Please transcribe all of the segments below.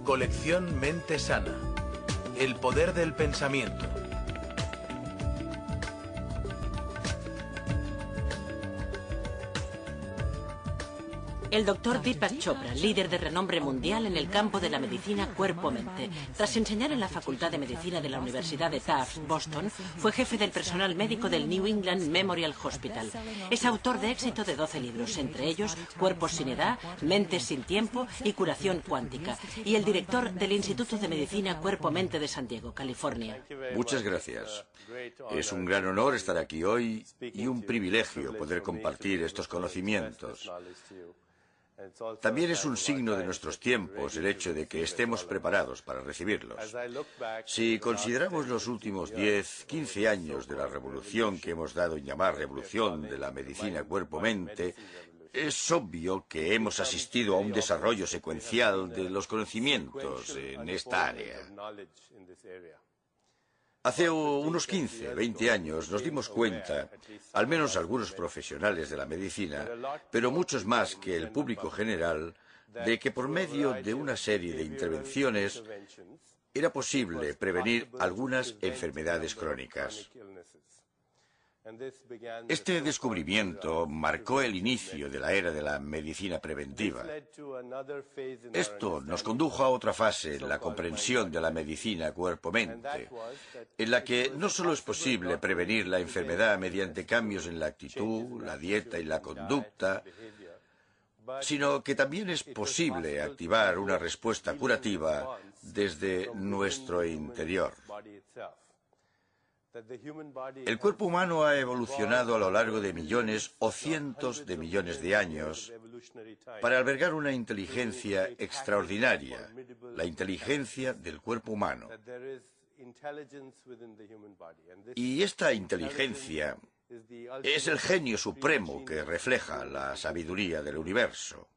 Colección Mente Sana. El poder del pensamiento. El doctor Deepak Chopra, líder de renombre mundial en el campo de la medicina cuerpo-mente. Tras enseñar en la Facultad de Medicina de la Universidad de Tufts, Boston, fue jefe del personal médico del New England Memorial Hospital. Es autor de éxito de 12 libros, entre ellos Cuerpos sin edad, Mentes sin tiempo y Curación cuántica. Y el director del Instituto de Medicina Cuerpo-Mente de San Diego, California. Muchas gracias. Es un gran honor estar aquí hoy y un privilegio poder compartir estos conocimientos. También es un signo de nuestros tiempos el hecho de que estemos preparados para recibirlos. Si consideramos los últimos 10, 15 años de la revolución que hemos dado en llamar revolución de la medicina cuerpo-mente, es obvio que hemos asistido a un desarrollo secuencial de los conocimientos en esta área. Hace unos 15, 20 años nos dimos cuenta, al menos algunos profesionales de la medicina, pero muchos más que el público general, de que por medio de una serie de intervenciones era posible prevenir algunas enfermedades crónicas. Este descubrimiento marcó el inicio de la era de la medicina preventiva. Esto nos condujo a otra fase en la comprensión de la medicina cuerpo-mente, en la que no solo es posible prevenir la enfermedad mediante cambios en la actitud, la dieta y la conducta, sino que también es posible activar una respuesta curativa desde nuestro interior. El cuerpo humano ha evolucionado a lo largo de millones o cientos de millones de años para albergar una inteligencia extraordinaria, la inteligencia del cuerpo humano. Y esta inteligencia es el genio supremo que refleja la sabiduría del universo.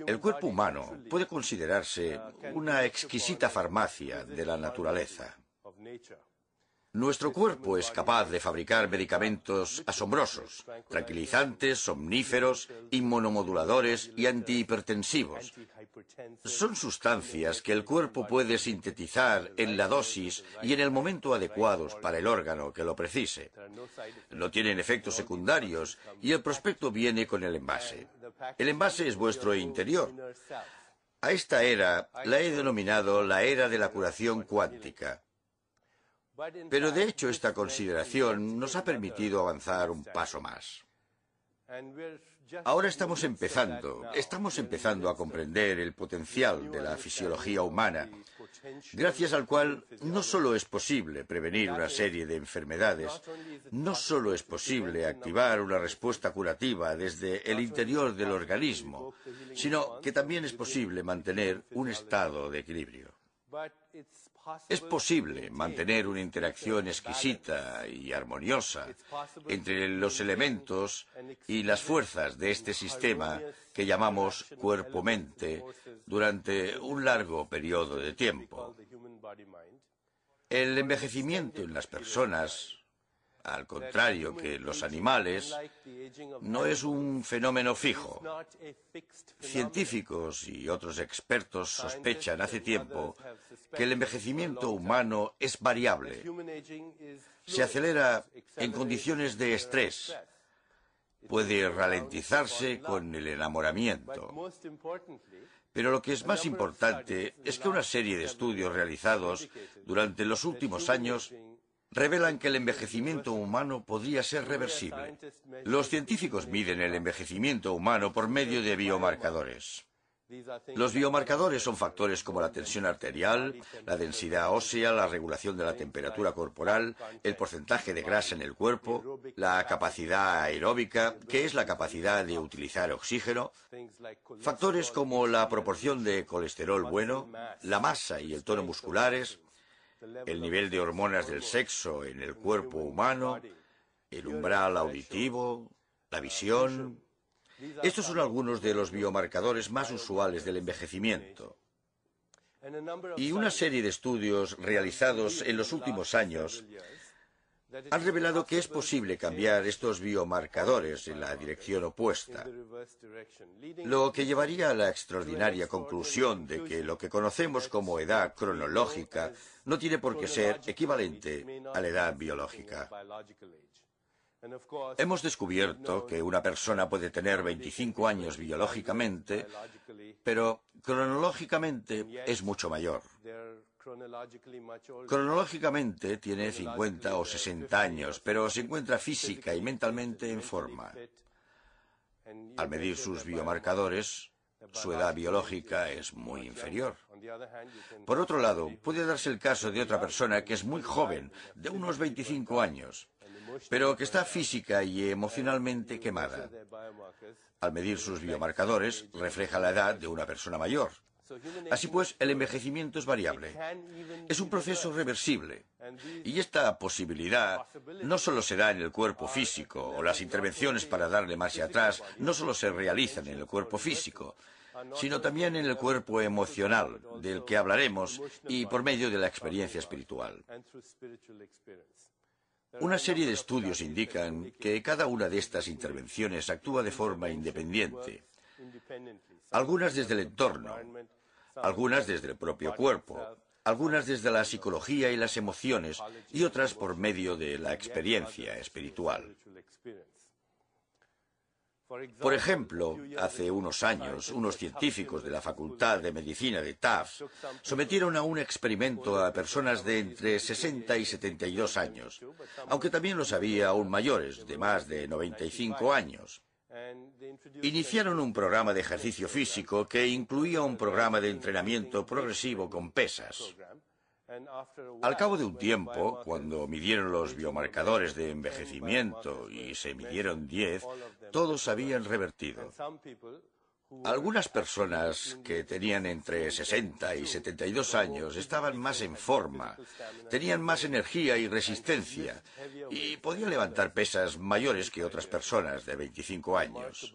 El cuerpo humano puede considerarse una exquisita farmacia de la naturaleza. Nuestro cuerpo es capaz de fabricar medicamentos asombrosos, tranquilizantes, somníferos, inmunomoduladores y antihipertensivos. Son sustancias que el cuerpo puede sintetizar en la dosis y en el momento adecuados para el órgano que lo precise. No tienen efectos secundarios y el prospecto viene con el envase. El envase es vuestro interior. A esta era la he denominado la era de la curación cuántica. Pero de hecho esta consideración nos ha permitido avanzar un paso más. Ahora estamos empezando a comprender el potencial de la fisiología humana, gracias al cual no solo es posible prevenir una serie de enfermedades, no solo es posible activar una respuesta curativa desde el interior del organismo, sino que también es posible mantener un estado de equilibrio. Es posible mantener una interacción exquisita y armoniosa entre los elementos y las fuerzas de este sistema que llamamos cuerpo-mente durante un largo periodo de tiempo. El envejecimiento en las personas, al contrario que en los animales, no es un fenómeno fijo. Científicos y otros expertos sospechan hace tiempo que el envejecimiento humano es variable. Se acelera en condiciones de estrés. Puede ralentizarse con el enamoramiento. Pero lo que es más importante es que una serie de estudios realizados durante los últimos años revelan que el envejecimiento humano podría ser reversible. Los científicos miden el envejecimiento humano por medio de biomarcadores. Los biomarcadores son factores como la tensión arterial, la densidad ósea, la regulación de la temperatura corporal, el porcentaje de grasa en el cuerpo, la capacidad aeróbica, que es la capacidad de utilizar oxígeno, factores como la proporción de colesterol bueno, la masa y el tono musculares, el nivel de hormonas del sexo en el cuerpo humano, el umbral auditivo, la visión. Estos son algunos de los biomarcadores más usuales del envejecimiento. Y una serie de estudios realizados en los últimos años han revelado que es posible cambiar estos biomarcadores en la dirección opuesta, lo que llevaría a la extraordinaria conclusión de que lo que conocemos como edad cronológica no tiene por qué ser equivalente a la edad biológica. Hemos descubierto que una persona puede tener 25 años biológicamente, pero cronológicamente es mucho mayor. Cronológicamente tiene 50 o 60 años, pero se encuentra física y mentalmente en forma. Al medir sus biomarcadores, su edad biológica es muy inferior. Por otro lado, puede darse el caso de otra persona que es muy joven, de unos 25 años, pero que está física y emocionalmente quemada. Al medir sus biomarcadores, refleja la edad de una persona mayor. Así pues, el envejecimiento es variable. Es un proceso reversible. Y esta posibilidad no solo se da en el cuerpo físico, o las intervenciones para darle marcha atrás no solo se realizan en el cuerpo físico, sino también en el cuerpo emocional, del que hablaremos, y por medio de la experiencia espiritual. Una serie de estudios indican que cada una de estas intervenciones actúa de forma independiente, algunas desde el entorno, algunas desde el propio cuerpo, algunas desde la psicología y las emociones, y otras por medio de la experiencia espiritual. Por ejemplo, hace unos años, unos científicos de la Facultad de Medicina de Tufts sometieron a un experimento a personas de entre 60 y 72 años, aunque también los había aún mayores, de más de 95 años. Iniciaron un programa de ejercicio físico que incluía un programa de entrenamiento progresivo con pesas. Al cabo de un tiempo, cuando midieron los biomarcadores de envejecimiento y se midieron 10, todos habían revertido. Algunas personas que tenían entre 60 y 72 años estaban más en forma, tenían más energía y resistencia y podían levantar pesas mayores que otras personas de 25 años.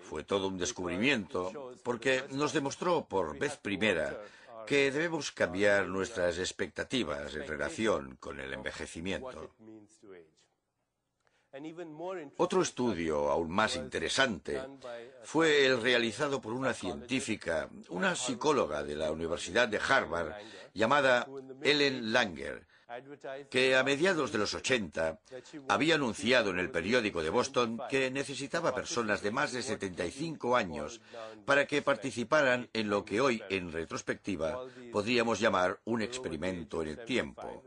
Fue todo un descubrimiento porque nos demostró por vez primera que debemos cambiar nuestras expectativas en relación con el envejecimiento. Otro estudio aún más interesante fue el realizado por una científica, una psicóloga de la Universidad de Harvard, llamada Ellen Langer, que a mediados de los 80 había anunciado en el periódico de Boston que necesitaba personas de más de 75 años para que participaran en lo que hoy, en retrospectiva, podríamos llamar un experimento en el tiempo.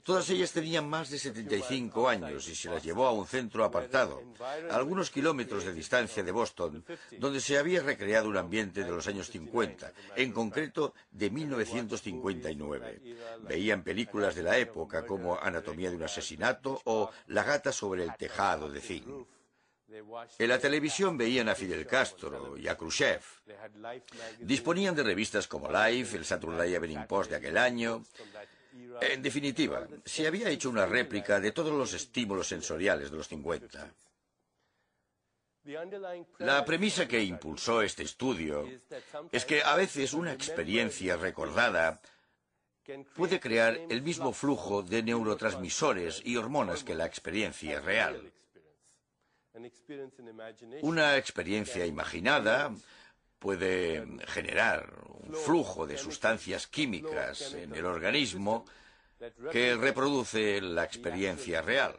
Todas ellas tenían más de 75 años y se las llevó a un centro apartado, a algunos kilómetros de distancia de Boston, donde se había recreado un ambiente de los años 50, en concreto de 1959. Veían películas de la época como Anatomía de un asesinato o La gata sobre el tejado de zinc. En la televisión veían a Fidel Castro y a Khrushchev. Disponían de revistas como Life, el Saturday Evening Post de aquel año. En definitiva, se había hecho una réplica de todos los estímulos sensoriales de los 50. La premisa que impulsó este estudio es que a veces una experiencia recordada puede crear el mismo flujo de neurotransmisores y hormonas que la experiencia real. Una experiencia imaginada puede generar un flujo de sustancias químicas en el organismo que reproduce la experiencia real.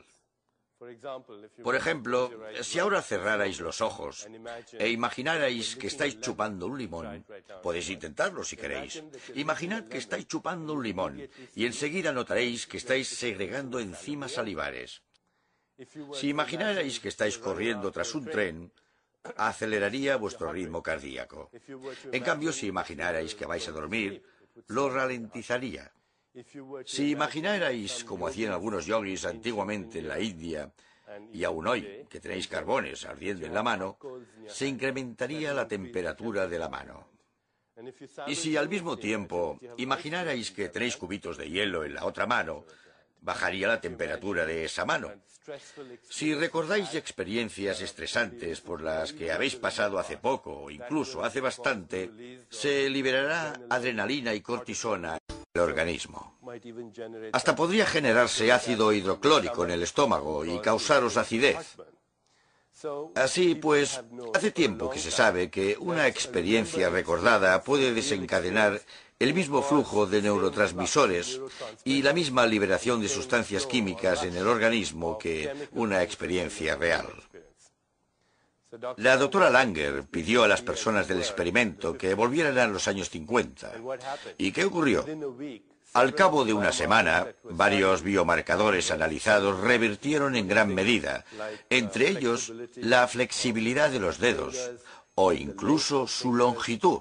Por ejemplo, si ahora cerrarais los ojos e imaginarais que estáis chupando un limón, podéis intentarlo si queréis. Imaginad que estáis chupando un limón y enseguida notaréis que estáis segregando enzimas salivares. Si imaginarais que estáis corriendo tras un tren, aceleraría vuestro ritmo cardíaco. En cambio, si imaginarais que vais a dormir, lo ralentizaría. Si imaginarais, como hacían algunos yogis antiguamente en la India, y aún hoy, que tenéis carbones ardiendo en la mano, se incrementaría la temperatura de la mano. Y si al mismo tiempo imaginarais que tenéis cubitos de hielo en la otra mano, bajaría la temperatura de esa mano. Si recordáis experiencias estresantes por las que habéis pasado hace poco o incluso hace bastante, se liberará adrenalina y cortisona el organismo. Hasta podría generarse ácido hidroclórico en el estómago y causaros acidez. Así pues, hace tiempo que se sabe que una experiencia recordada puede desencadenar el mismo flujo de neurotransmisores y la misma liberación de sustancias químicas en el organismo que una experiencia real. La doctora Langer pidió a las personas del experimento que volvieran a los años 50. ¿Y qué ocurrió? Al cabo de una semana, varios biomarcadores analizados revirtieron en gran medida, entre ellos la flexibilidad de los dedos o incluso su longitud.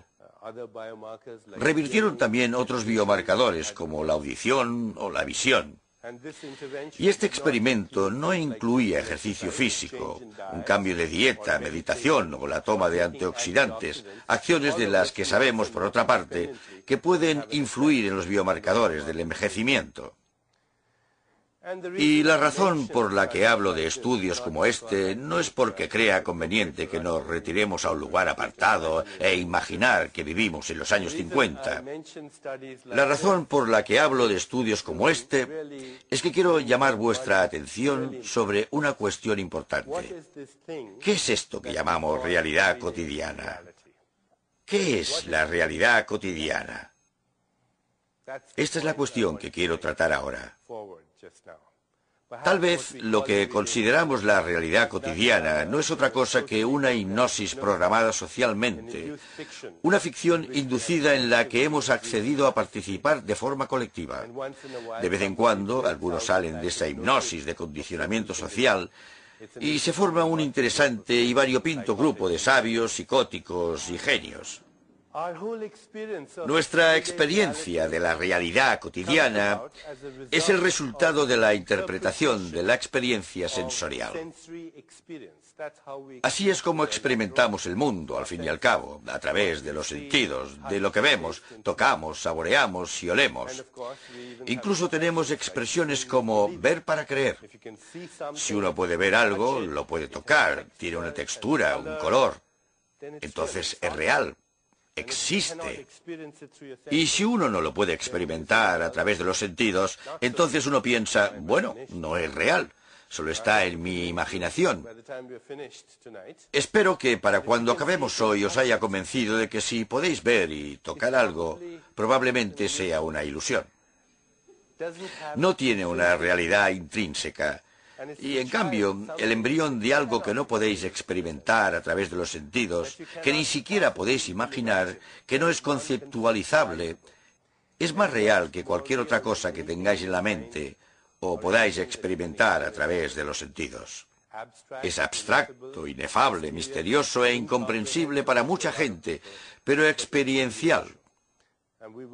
Revirtieron también otros biomarcadores como la audición o la visión. Y este experimento no incluía ejercicio físico, un cambio de dieta, meditación o la toma de antioxidantes, acciones de las que sabemos, por otra parte, que pueden influir en los biomarcadores del envejecimiento. Y la razón por la que hablo de estudios como este no es porque crea conveniente que nos retiremos a un lugar apartado e imaginar que vivimos en los años 50. La razón por la que hablo de estudios como este es que quiero llamar vuestra atención sobre una cuestión importante. ¿Qué es esto que llamamos realidad cotidiana? ¿Qué es la realidad cotidiana? Esta es la cuestión que quiero tratar ahora. Tal vez lo que consideramos la realidad cotidiana no es otra cosa que una hipnosis programada socialmente, una ficción inducida en la que hemos accedido a participar de forma colectiva. De vez en cuando, algunos salen de esa hipnosis de condicionamiento social y se forma un interesante y variopinto grupo de sabios, psicóticos y genios. Nuestra experiencia de la realidad cotidiana es el resultado de la interpretación de la experiencia sensorial. Así es como experimentamos el mundo, al fin y al cabo, a través de los sentidos, de lo que vemos, tocamos, saboreamos y olemos. Incluso tenemos expresiones como ver para creer. Si uno puede ver algo, lo puede tocar, tiene una textura, un color. Entonces es real. Existe. Y si uno no lo puede experimentar a través de los sentidos, entonces uno piensa, bueno, no es real, solo está en mi imaginación. Espero que para cuando acabemos hoy os haya convencido de que si podéis ver y tocar algo, probablemente sea una ilusión. No tiene una realidad intrínseca. Y en cambio, el embrión de algo que no podéis experimentar a través de los sentidos, que ni siquiera podéis imaginar, que no es conceptualizable, es más real que cualquier otra cosa que tengáis en la mente o podáis experimentar a través de los sentidos. Es abstracto, inefable, misterioso e incomprensible para mucha gente, pero experiencial.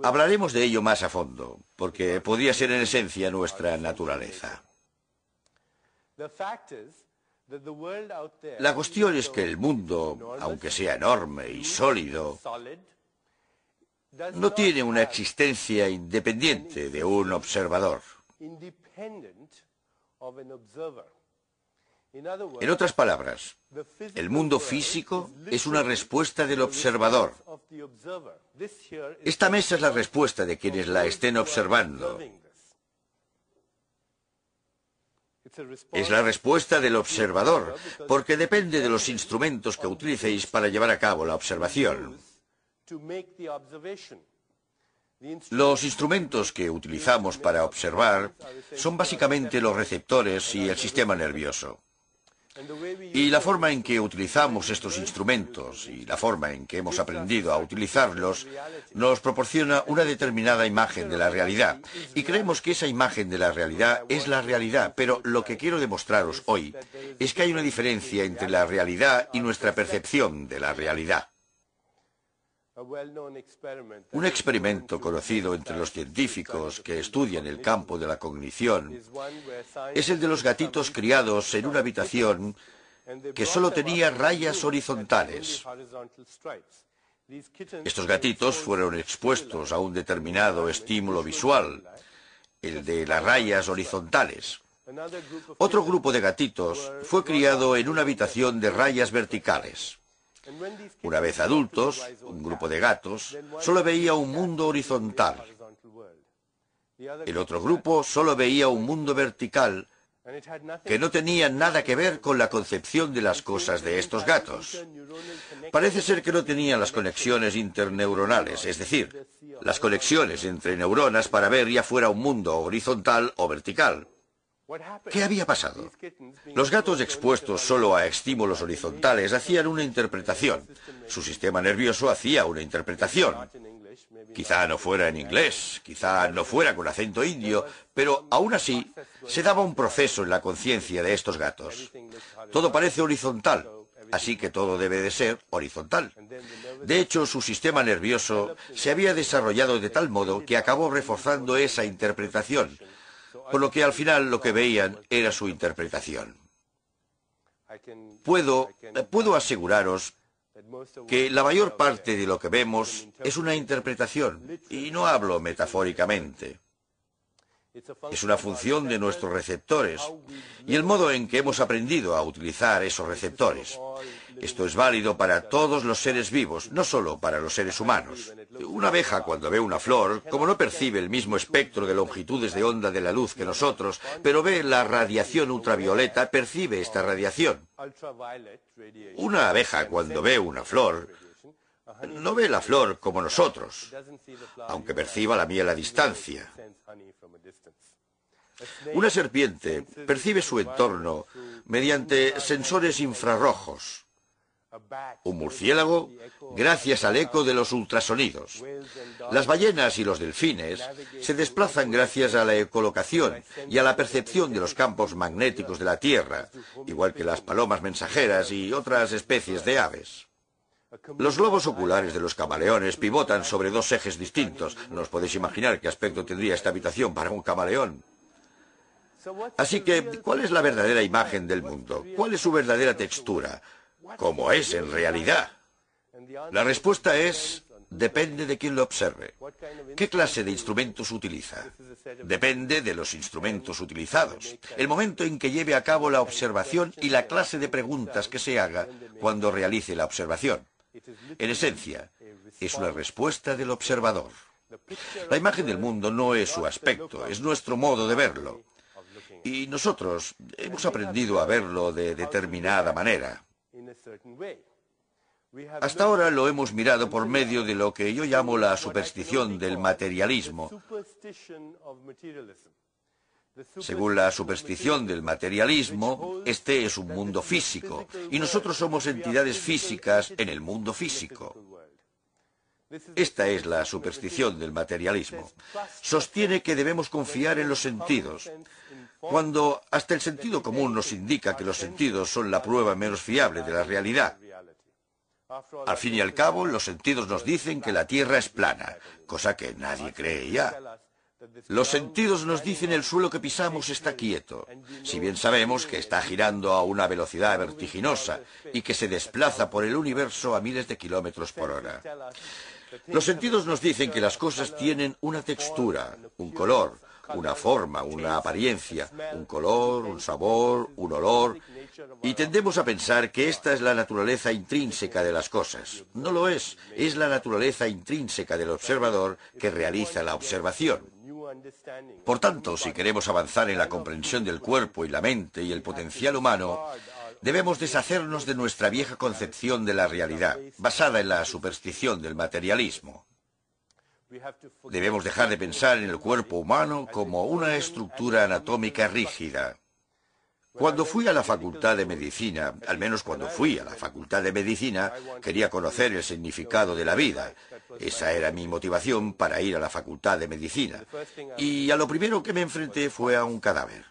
Hablaremos de ello más a fondo, porque podría ser en esencia nuestra naturaleza. La cuestión es que el mundo, aunque sea enorme y sólido, no tiene una existencia independiente de un observador. En otras palabras, el mundo físico es una respuesta del observador. Esta mesa es la respuesta de quienes la estén observando. Es la respuesta del observador, porque depende de los instrumentos que utilicéis para llevar a cabo la observación. Los instrumentos que utilizamos para observar son básicamente los receptores y el sistema nervioso. Y la forma en que utilizamos estos instrumentos y la forma en que hemos aprendido a utilizarlos nos proporciona una determinada imagen de la realidad. Y creemos que esa imagen de la realidad es la realidad, pero lo que quiero demostraros hoy es que hay una diferencia entre la realidad y nuestra percepción de la realidad. Un experimento conocido entre los científicos que estudian el campo de la cognición es el de los gatitos criados en una habitación que solo tenía rayas horizontales. Estos gatitos fueron expuestos a un determinado estímulo visual, el de las rayas horizontales. Otro grupo de gatitos fue criado en una habitación de rayas verticales. Una vez adultos, un grupo de gatos solo veía un mundo horizontal. El otro grupo solo veía un mundo vertical que no tenía nada que ver con la concepción de las cosas de estos gatos. Parece ser que no tenían las conexiones interneuronales, es decir, las conexiones entre neuronas para ver ya fuera un mundo horizontal o vertical. ¿Qué había pasado? Los gatos expuestos solo a estímulos horizontales hacían una interpretación. Su sistema nervioso hacía una interpretación. Quizá no fuera en inglés, quizá no fuera con acento indio, pero aún así se daba un proceso en la conciencia de estos gatos. Todo parece horizontal, así que todo debe de ser horizontal. De hecho, su sistema nervioso se había desarrollado de tal modo que acabó reforzando esa interpretación, por lo que al final lo que veían era su interpretación. Puedo aseguraros que la mayor parte de lo que vemos es una interpretación, y no hablo metafóricamente. Es una función de nuestros receptores y el modo en que hemos aprendido a utilizar esos receptores. Esto es válido para todos los seres vivos, no solo para los seres humanos. Una abeja, cuando ve una flor, como no percibe el mismo espectro de longitudes de onda de la luz que nosotros, pero ve la radiación ultravioleta, percibe esta radiación. Una abeja, cuando ve una flor, no ve la flor como nosotros, aunque perciba la miel a distancia. Una serpiente percibe su entorno mediante sensores infrarrojos. Un murciélago, gracias al eco de los ultrasonidos. Las ballenas y los delfines se desplazan gracias a la ecolocación y a la percepción de los campos magnéticos de la Tierra, igual que las palomas mensajeras y otras especies de aves. Los globos oculares de los camaleones pivotan sobre dos ejes distintos. No os podéis imaginar qué aspecto tendría esta habitación para un camaleón. Así que, ¿cuál es la verdadera imagen del mundo? ¿Cuál es su verdadera textura? ¿Cómo es en realidad? La respuesta es: depende de quién lo observe. ¿Qué clase de instrumentos utiliza? Depende de los instrumentos utilizados, el momento en que lleve a cabo la observación y la clase de preguntas que se haga cuando realice la observación. En esencia, es una respuesta del observador. La imagen del mundo no es su aspecto, es nuestro modo de verlo. Y nosotros hemos aprendido a verlo de determinada manera. Hasta ahora lo hemos mirado por medio de lo que yo llamo la superstición del materialismo. Según la superstición del materialismo, este es un mundo físico, y nosotros somos entidades físicas en el mundo físico. Esta es la superstición del materialismo. Sostiene que debemos confiar en los sentidos, cuando hasta el sentido común nos indica que los sentidos son la prueba menos fiable de la realidad. Al fin y al cabo, los sentidos nos dicen que la Tierra es plana, cosa que nadie cree ya. Los sentidos nos dicen el suelo que pisamos está quieto, si bien sabemos que está girando a una velocidad vertiginosa y que se desplaza por el universo a miles de kilómetros por hora. Los sentidos nos dicen que las cosas tienen una textura, un color, una forma, una apariencia, un color, un sabor, un olor, y tendemos a pensar que esta es la naturaleza intrínseca de las cosas. No lo es la naturaleza intrínseca del observador que realiza la observación. Por tanto, si queremos avanzar en la comprensión del cuerpo y la mente y el potencial humano, debemos deshacernos de nuestra vieja concepción de la realidad, basada en la superstición del materialismo. Debemos dejar de pensar en el cuerpo humano como una estructura anatómica rígida. Cuando fui a la Facultad de Medicina, al menos cuando fui a la Facultad de Medicina, quería conocer el significado de la vida. Esa era mi motivación para ir a la Facultad de Medicina. Y a lo primero que me enfrenté fue a un cadáver.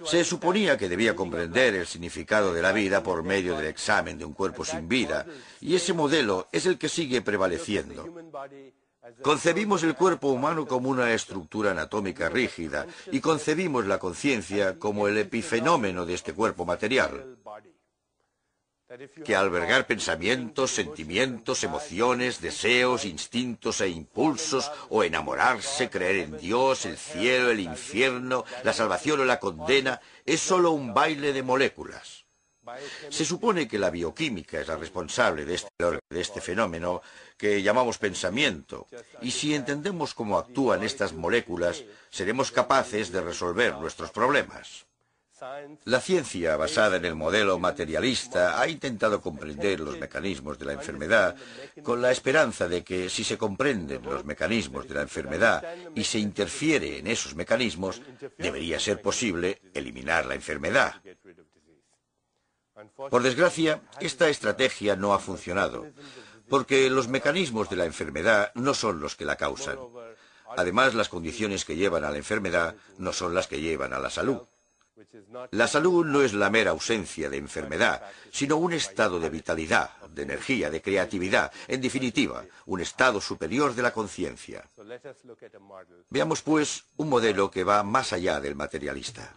Se suponía que debía comprender el significado de la vida por medio del examen de un cuerpo sin vida, y ese modelo es el que sigue prevaleciendo. Concebimos el cuerpo humano como una estructura anatómica rígida y concebimos la conciencia como el epifenómeno de este cuerpo material, que albergar pensamientos, sentimientos, emociones, deseos, instintos e impulsos, o enamorarse, creer en Dios, el cielo, el infierno, la salvación o la condena, es solo un baile de moléculas. Se supone que la bioquímica es la responsable de este fenómeno que llamamos pensamiento, y si entendemos cómo actúan estas moléculas, seremos capaces de resolver nuestros problemas. La ciencia basada en el modelo materialista ha intentado comprender los mecanismos de la enfermedad con la esperanza de que si se comprenden los mecanismos de la enfermedad y se interfiere en esos mecanismos, debería ser posible eliminar la enfermedad. Por desgracia, esta estrategia no ha funcionado, porque los mecanismos de la enfermedad no son los que la causan. Además, las condiciones que llevan a la enfermedad no son las que llevan a la salud. La salud no es la mera ausencia de enfermedad, sino un estado de vitalidad, de energía, de creatividad, en definitiva, un estado superior de la conciencia. Veamos, pues, un modelo que va más allá del materialista.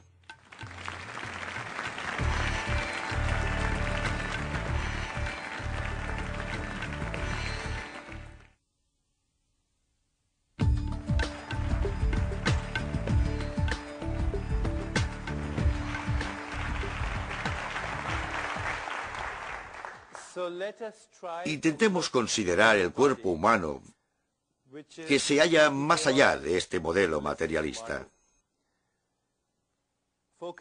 Intentemos considerar el cuerpo humano que se halla más allá de este modelo materialista.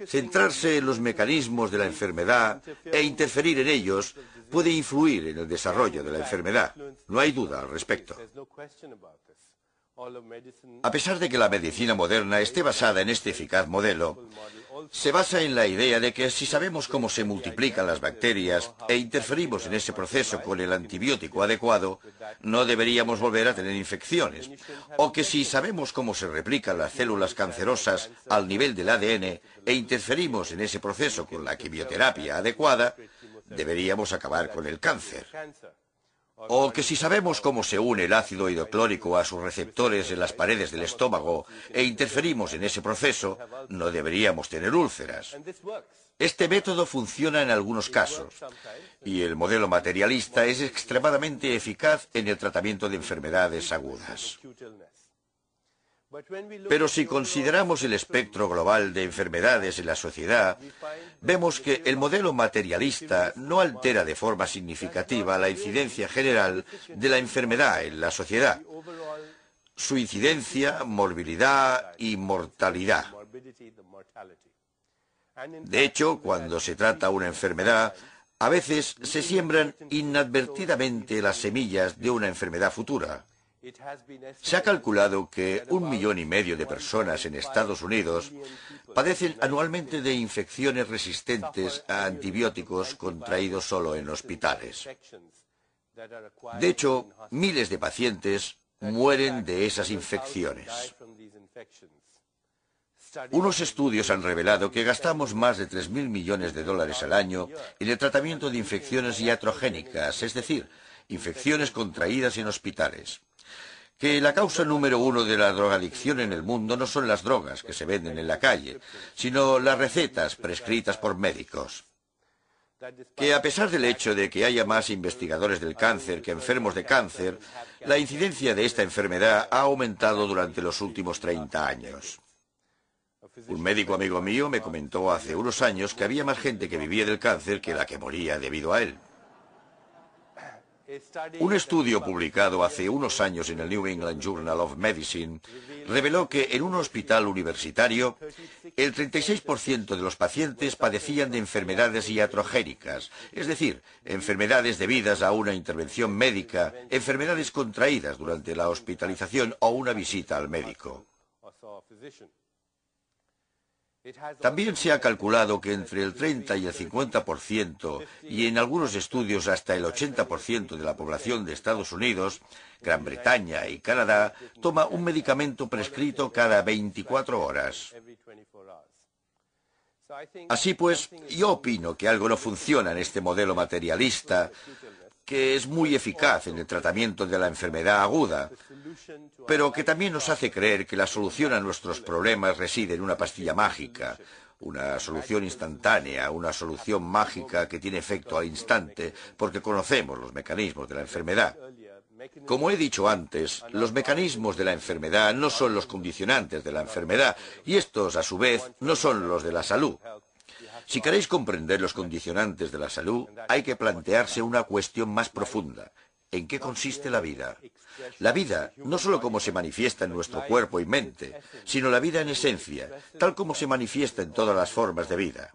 Centrarse en los mecanismos de la enfermedad e interferir en ellos puede influir en el desarrollo de la enfermedad. No hay duda al respecto. A pesar de que la medicina moderna esté basada en este eficaz modelo, se basa en la idea de que si sabemos cómo se multiplican las bacterias e interferimos en ese proceso con el antibiótico adecuado, no deberíamos volver a tener infecciones. O que si sabemos cómo se replican las células cancerosas al nivel del ADN e interferimos en ese proceso con la quimioterapia adecuada, deberíamos acabar con el cáncer. O que si sabemos cómo se une el ácido hidroclórico a sus receptores en las paredes del estómago e interferimos en ese proceso, no deberíamos tener úlceras. Este método funciona en algunos casos, y el modelo materialista es extremadamente eficaz en el tratamiento de enfermedades agudas. Pero si consideramos el espectro global de enfermedades en la sociedad, vemos que el modelo materialista no altera de forma significativa la incidencia general de la enfermedad en la sociedad, su incidencia, morbilidad y mortalidad. De hecho, cuando se trata una enfermedad, a veces se siembran inadvertidamente las semillas de una enfermedad futura. Se ha calculado que 1,5 millones de personas en Estados Unidos padecen anualmente de infecciones resistentes a antibióticos contraídos solo en hospitales. De hecho, miles de pacientes mueren de esas infecciones. Unos estudios han revelado que gastamos más de 3.000 millones de dólares al año en el tratamiento de infecciones iatrogénicas, es decir, infecciones contraídas en hospitales. Que la causa número 1 de la drogadicción en el mundo no son las drogas que se venden en la calle, sino las recetas prescritas por médicos. Que a pesar del hecho de que haya más investigadores del cáncer que enfermos de cáncer, la incidencia de esta enfermedad ha aumentado durante los últimos 30 años. Un médico amigo mío me comentó hace unos años que había más gente que vivía del cáncer que la que moría debido a él. Un estudio publicado hace unos años en el New England Journal of Medicine reveló que en un hospital universitario el 36% de los pacientes padecían de enfermedades iatrogénicas, es decir, enfermedades debidas a una intervención médica, enfermedades contraídas durante la hospitalización o una visita al médico. También se ha calculado que entre el 30 y el 50%, y en algunos estudios hasta el 80% de la población de Estados Unidos, Gran Bretaña y Canadá, toma un medicamento prescrito cada 24 horas. Así pues, yo opino que algo no funciona en este modelo materialista, que es muy eficaz en el tratamiento de la enfermedad aguda, pero que también nos hace creer que la solución a nuestros problemas reside en una pastilla mágica, una solución instantánea, una solución mágica que tiene efecto al instante, porque conocemos los mecanismos de la enfermedad. Como he dicho antes, los mecanismos de la enfermedad no son los condicionantes de la enfermedad, y estos, a su vez, no son los de la salud. Si queréis comprender los condicionantes de la salud, hay que plantearse una cuestión más profunda. ¿En qué consiste la vida? La vida, no solo como se manifiesta en nuestro cuerpo y mente, sino la vida en esencia, tal como se manifiesta en todas las formas de vida.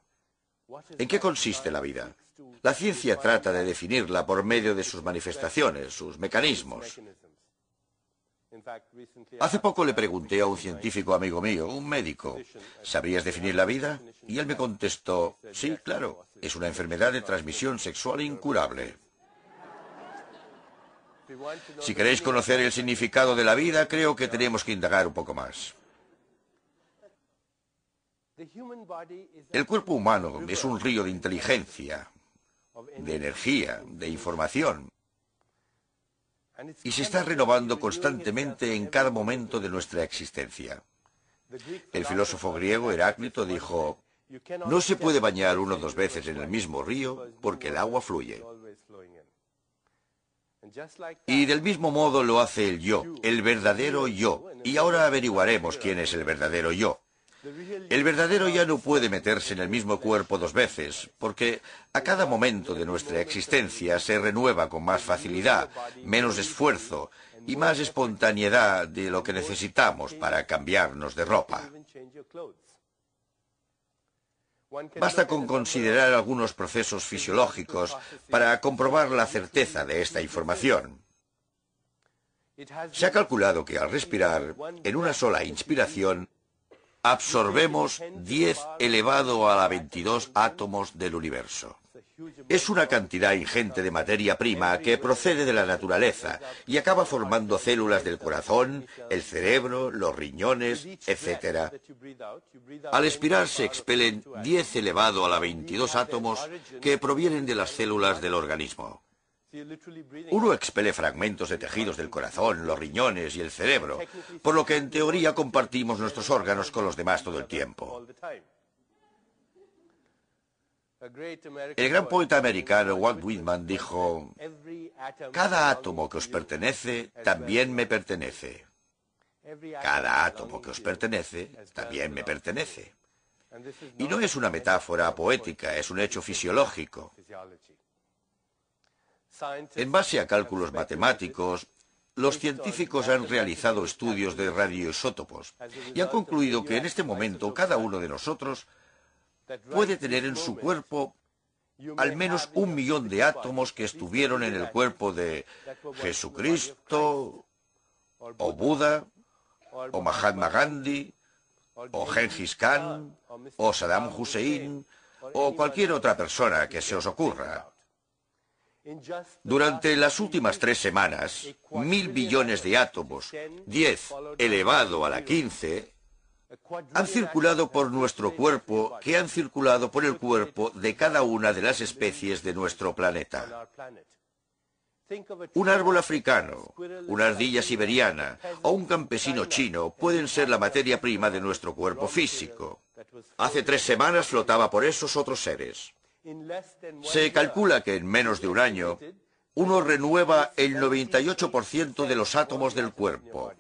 ¿En qué consiste la vida? La ciencia trata de definirla por medio de sus manifestaciones, sus mecanismos. Hace poco le pregunté a un científico amigo mío, un médico, ¿sabrías definir la vida? Y él me contestó, sí, claro, es una enfermedad de transmisión sexual incurable. Si queréis conocer el significado de la vida, creo que tenemos que indagar un poco más. El cuerpo humano es un río de inteligencia, de energía, de información, y se está renovando constantemente en cada momento de nuestra existencia. El filósofo griego Heráclito dijo, no se puede bañar uno 2 veces en el mismo río porque el agua fluye. Y del mismo modo lo hace el yo, el verdadero yo. Y ahora averiguaremos quién es el verdadero yo. El verdadero ya no puede meterse en el mismo cuerpo 2 veces, porque a cada momento de nuestra existencia se renueva con más facilidad, menos esfuerzo y más espontaneidad de lo que necesitamos para cambiarnos de ropa. Basta con considerar algunos procesos fisiológicos para comprobar la certeza de esta información. Se ha calculado que al respirar, en una sola inspiración, absorbemos 10 elevado a la 22 átomos del universo. Es una cantidad ingente de materia prima que procede de la naturaleza y acaba formando células del corazón, el cerebro, los riñones, etc. Al expirar se expelen 10 elevado a la 22 átomos que provienen de las células del organismo. Uno expele fragmentos de tejidos del corazón, los riñones y el cerebro, por lo que en teoría compartimos nuestros órganos con los demás todo el tiempo. El gran poeta americano Walt Whitman dijo, cada átomo que os pertenece también me pertenece. Cada átomo que os pertenece también me pertenece. Y no es una metáfora poética, es un hecho fisiológico. En base a cálculos matemáticos, los científicos han realizado estudios de radioisótopos y han concluido que en este momento cada uno de nosotros puede tener en su cuerpo al menos 1 millón de átomos que estuvieron en el cuerpo de Jesucristo, o Buda, o Mahatma Gandhi, o Gengis Khan, o Saddam Hussein, o cualquier otra persona que se os ocurra. Durante las últimas 3 semanas, 1.000 billones de átomos, 10 elevado a la 15, han circulado por nuestro cuerpo, que han circulado por el cuerpo de cada una de las especies de nuestro planeta. Un árbol africano, una ardilla siberiana o un campesino chino pueden ser la materia prima de nuestro cuerpo físico. Hace 3 semanas flotaba por esos otros seres. Se calcula que en menos de un año, uno renueva el 98% de los átomos del cuerpo.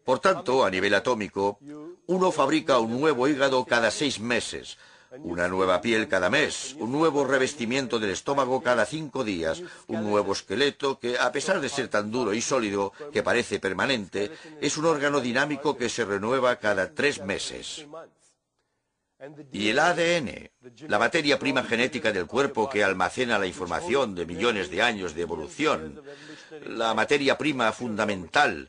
Por tanto, a nivel atómico, uno fabrica un nuevo hígado cada 6 meses, una nueva piel cada mes, un nuevo revestimiento del estómago cada 5 días, un nuevo esqueleto que, a pesar de ser tan duro y sólido que parece permanente, es un órgano dinámico que se renueva cada 3 meses. Y el ADN, la materia prima genética del cuerpo que almacena la información de millones de años de evolución, la materia prima fundamental,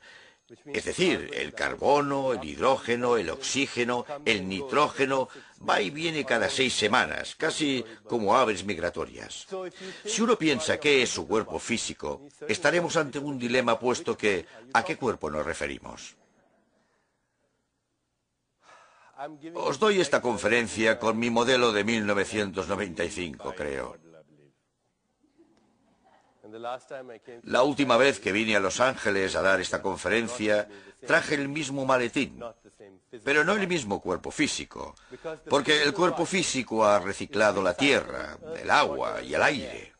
es decir, el carbono, el hidrógeno, el oxígeno, el nitrógeno, va y viene cada 6 semanas, casi como aves migratorias. Si uno piensa qué es su cuerpo físico, estaremos ante un dilema puesto que ¿a qué cuerpo nos referimos? Os doy esta conferencia con mi modelo de 1995, creo. La última vez que vine a Los Ángeles a dar esta conferencia, traje el mismo maletín, pero no el mismo cuerpo físico, porque el cuerpo físico ha reciclado la tierra, el agua y el aire.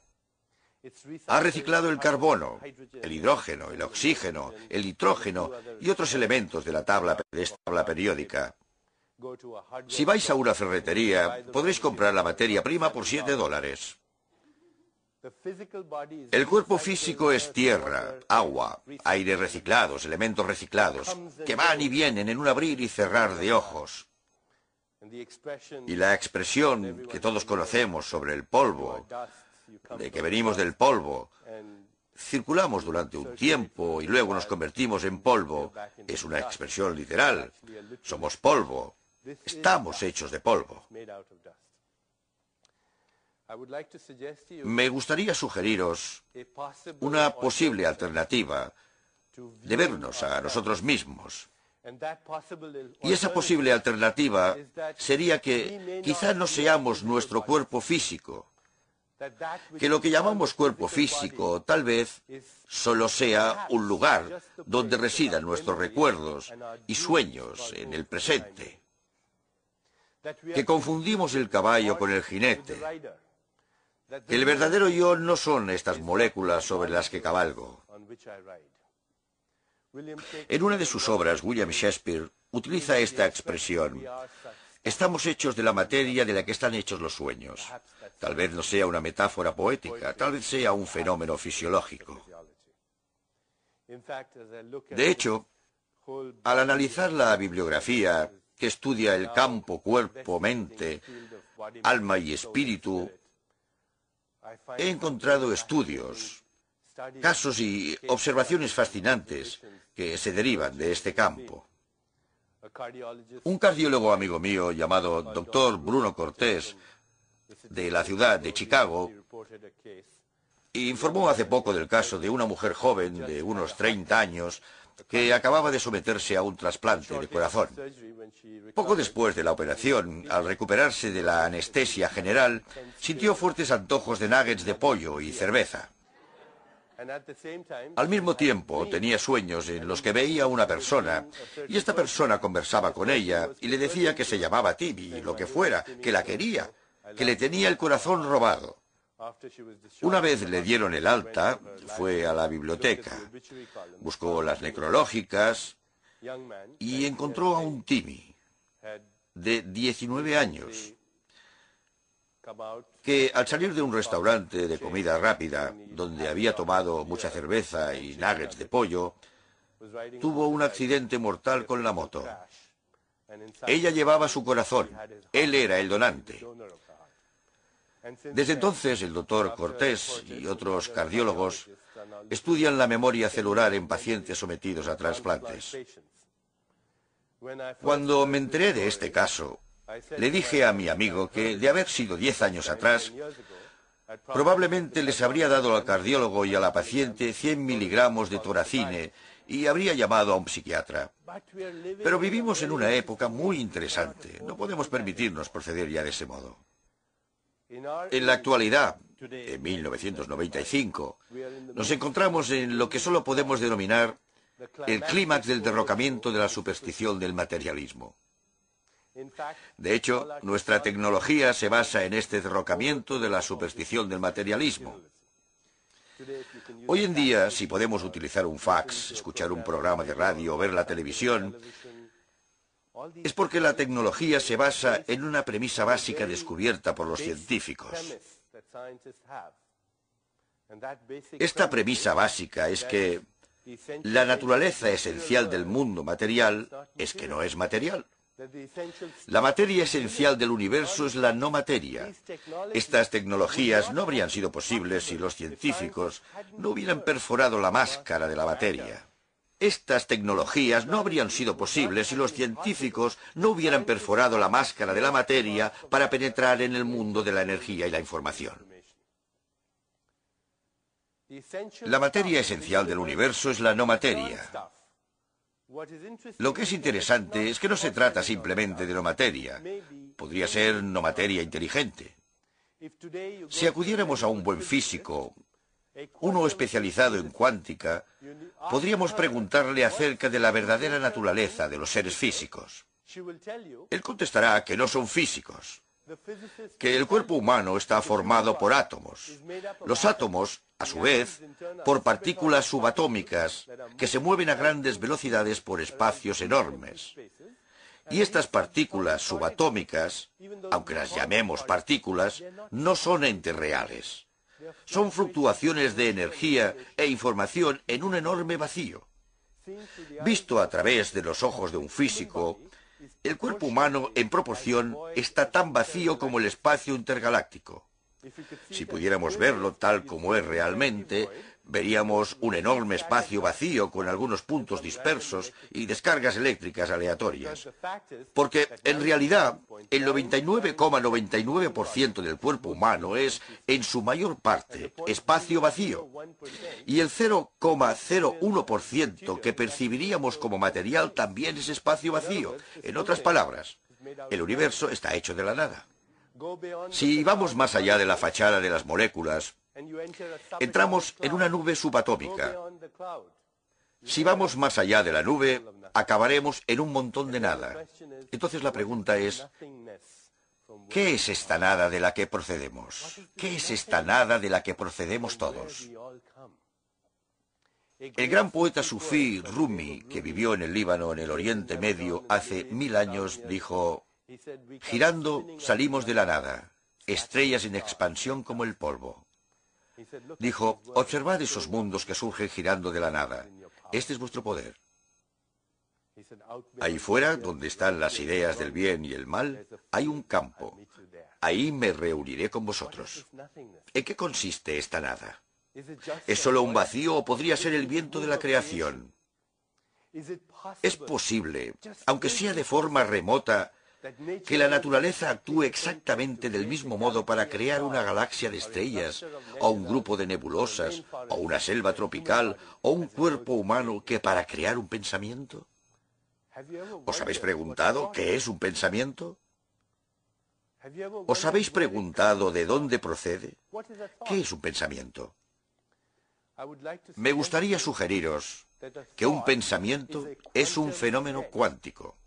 Ha reciclado el carbono, el hidrógeno, el oxígeno, el nitrógeno y otros elementos de esta tabla periódica. Si vais a una ferretería, podréis comprar la materia prima por $7. El cuerpo físico es tierra, agua, aire reciclados, elementos reciclados, que van y vienen en un abrir y cerrar de ojos. Y la expresión que todos conocemos sobre el polvo, de que venimos del polvo, circulamos durante un tiempo y luego nos convertimos en polvo, es una expresión literal. Somos polvo. Estamos hechos de polvo. Me gustaría sugeriros una posible alternativa de vernos a nosotros mismos. Y esa posible alternativa sería que quizá no seamos nuestro cuerpo físico, que lo que llamamos cuerpo físico tal vez solo sea un lugar donde residan nuestros recuerdos y sueños en el presente, que confundimos el caballo con el jinete, que el verdadero yo no son estas moléculas sobre las que cabalgo. En una de sus obras, William Shakespeare utiliza esta expresión: estamos hechos de la materia de la que están hechos los sueños. Tal vez no sea una metáfora poética, tal vez sea un fenómeno fisiológico. De hecho, al analizar la bibliografía que estudia el campo cuerpo, mente, alma y espíritu, he encontrado estudios, casos y observaciones fascinantes que se derivan de este campo. Un cardiólogo amigo mío llamado Dr. Bruno Cortés, de la ciudad de Chicago, informó hace poco del caso de una mujer joven de unos 30 años que acababa de someterse a un trasplante de corazón. Poco después de la operación, al recuperarse de la anestesia general, sintió fuertes antojos de nuggets de pollo y cerveza. Al mismo tiempo, tenía sueños en los que veía a una persona, y esta persona conversaba con ella y le decía que se llamaba Timmy, lo que fuera, que la quería, que le tenía el corazón robado. Una vez le dieron el alta, fue a la biblioteca, buscó las necrológicas y encontró a un Timmy de 19 años, que al salir de un restaurante de comida rápida, donde había tomado mucha cerveza y nuggets de pollo, tuvo un accidente mortal con la moto. Ella llevaba su corazón, él era el donante. Desde entonces, el doctor Cortés y otros cardiólogos estudian la memoria celular en pacientes sometidos a trasplantes. Cuando me enteré de este caso, le dije a mi amigo que, de haber sido 10 años atrás, probablemente les habría dado al cardiólogo y a la paciente 100 miligramos de toracine y habría llamado a un psiquiatra. Pero vivimos en una época muy interesante. No podemos permitirnos proceder ya de ese modo. En la actualidad, en 1995, nos encontramos en lo que solo podemos denominar el clímax del derrocamiento de la superstición del materialismo. De hecho, nuestra tecnología se basa en este derrocamiento de la superstición del materialismo. Hoy en día, si podemos utilizar un fax, escuchar un programa de radio o ver la televisión, es porque la tecnología se basa en una premisa básica descubierta por los científicos. Esta premisa básica es que la naturaleza esencial del mundo material es que no es material. La materia esencial del universo es la no materia. Estas tecnologías no habrían sido posibles si los científicos no hubieran perforado la máscara de la materia. Estas tecnologías no habrían sido posibles si los científicos no hubieran perforado la máscara de la materia para penetrar en el mundo de la energía y la información. La materia esencial del universo es la no materia. Lo que es interesante es que no se trata simplemente de no materia. Podría ser no materia inteligente. Si acudiéramos a un buen físico, uno especializado en cuántica, podríamos preguntarle acerca de la verdadera naturaleza de los seres físicos. Él contestará que no son físicos, que el cuerpo humano está formado por átomos. Los átomos, a su vez, por partículas subatómicas que se mueven a grandes velocidades por espacios enormes. Y estas partículas subatómicas, aunque las llamemos partículas, no son entes reales. Son fluctuaciones de energía e información en un enorme vacío. Visto a través de los ojos de un físico, el cuerpo humano, en proporción, está tan vacío como el espacio intergaláctico. Si pudiéramos verlo tal como es realmente, veríamos un enorme espacio vacío con algunos puntos dispersos y descargas eléctricas aleatorias. Porque, en realidad, el 99,99% del cuerpo humano es, en su mayor parte, espacio vacío. Y el 0,01% que percibiríamos como material también es espacio vacío. En otras palabras, el universo está hecho de la nada. Si vamos más allá de la fachada de las moléculas, entramos en una nube subatómica. Si vamos más allá de la nube, acabaremos en un montón de nada. Entonces la pregunta es, ¿qué es esta nada de la que procedemos? ¿Qué es esta nada de la que procedemos todos? El gran poeta sufí Rumi, que vivió en el Líbano, en el Oriente Medio, hace 1000 años, dijo: girando salimos de la nada, estrellas en expansión como el polvo. Dijo: observad esos mundos que surgen girando de la nada. Este es vuestro poder. Ahí fuera, donde están las ideas del bien y el mal, hay un campo. Ahí me reuniré con vosotros. ¿En qué consiste esta nada? ¿Es solo un vacío o podría ser el viento de la creación? Es posible, aunque sea de forma remota, que la naturaleza actúe exactamente del mismo modo para crear una galaxia de estrellas, o un grupo de nebulosas, o una selva tropical, o un cuerpo humano que para crear un pensamiento. ¿Os habéis preguntado qué es un pensamiento? ¿Os habéis preguntado de dónde procede? ¿Qué es un pensamiento? Me gustaría sugeriros que un pensamiento es un fenómeno cuántico.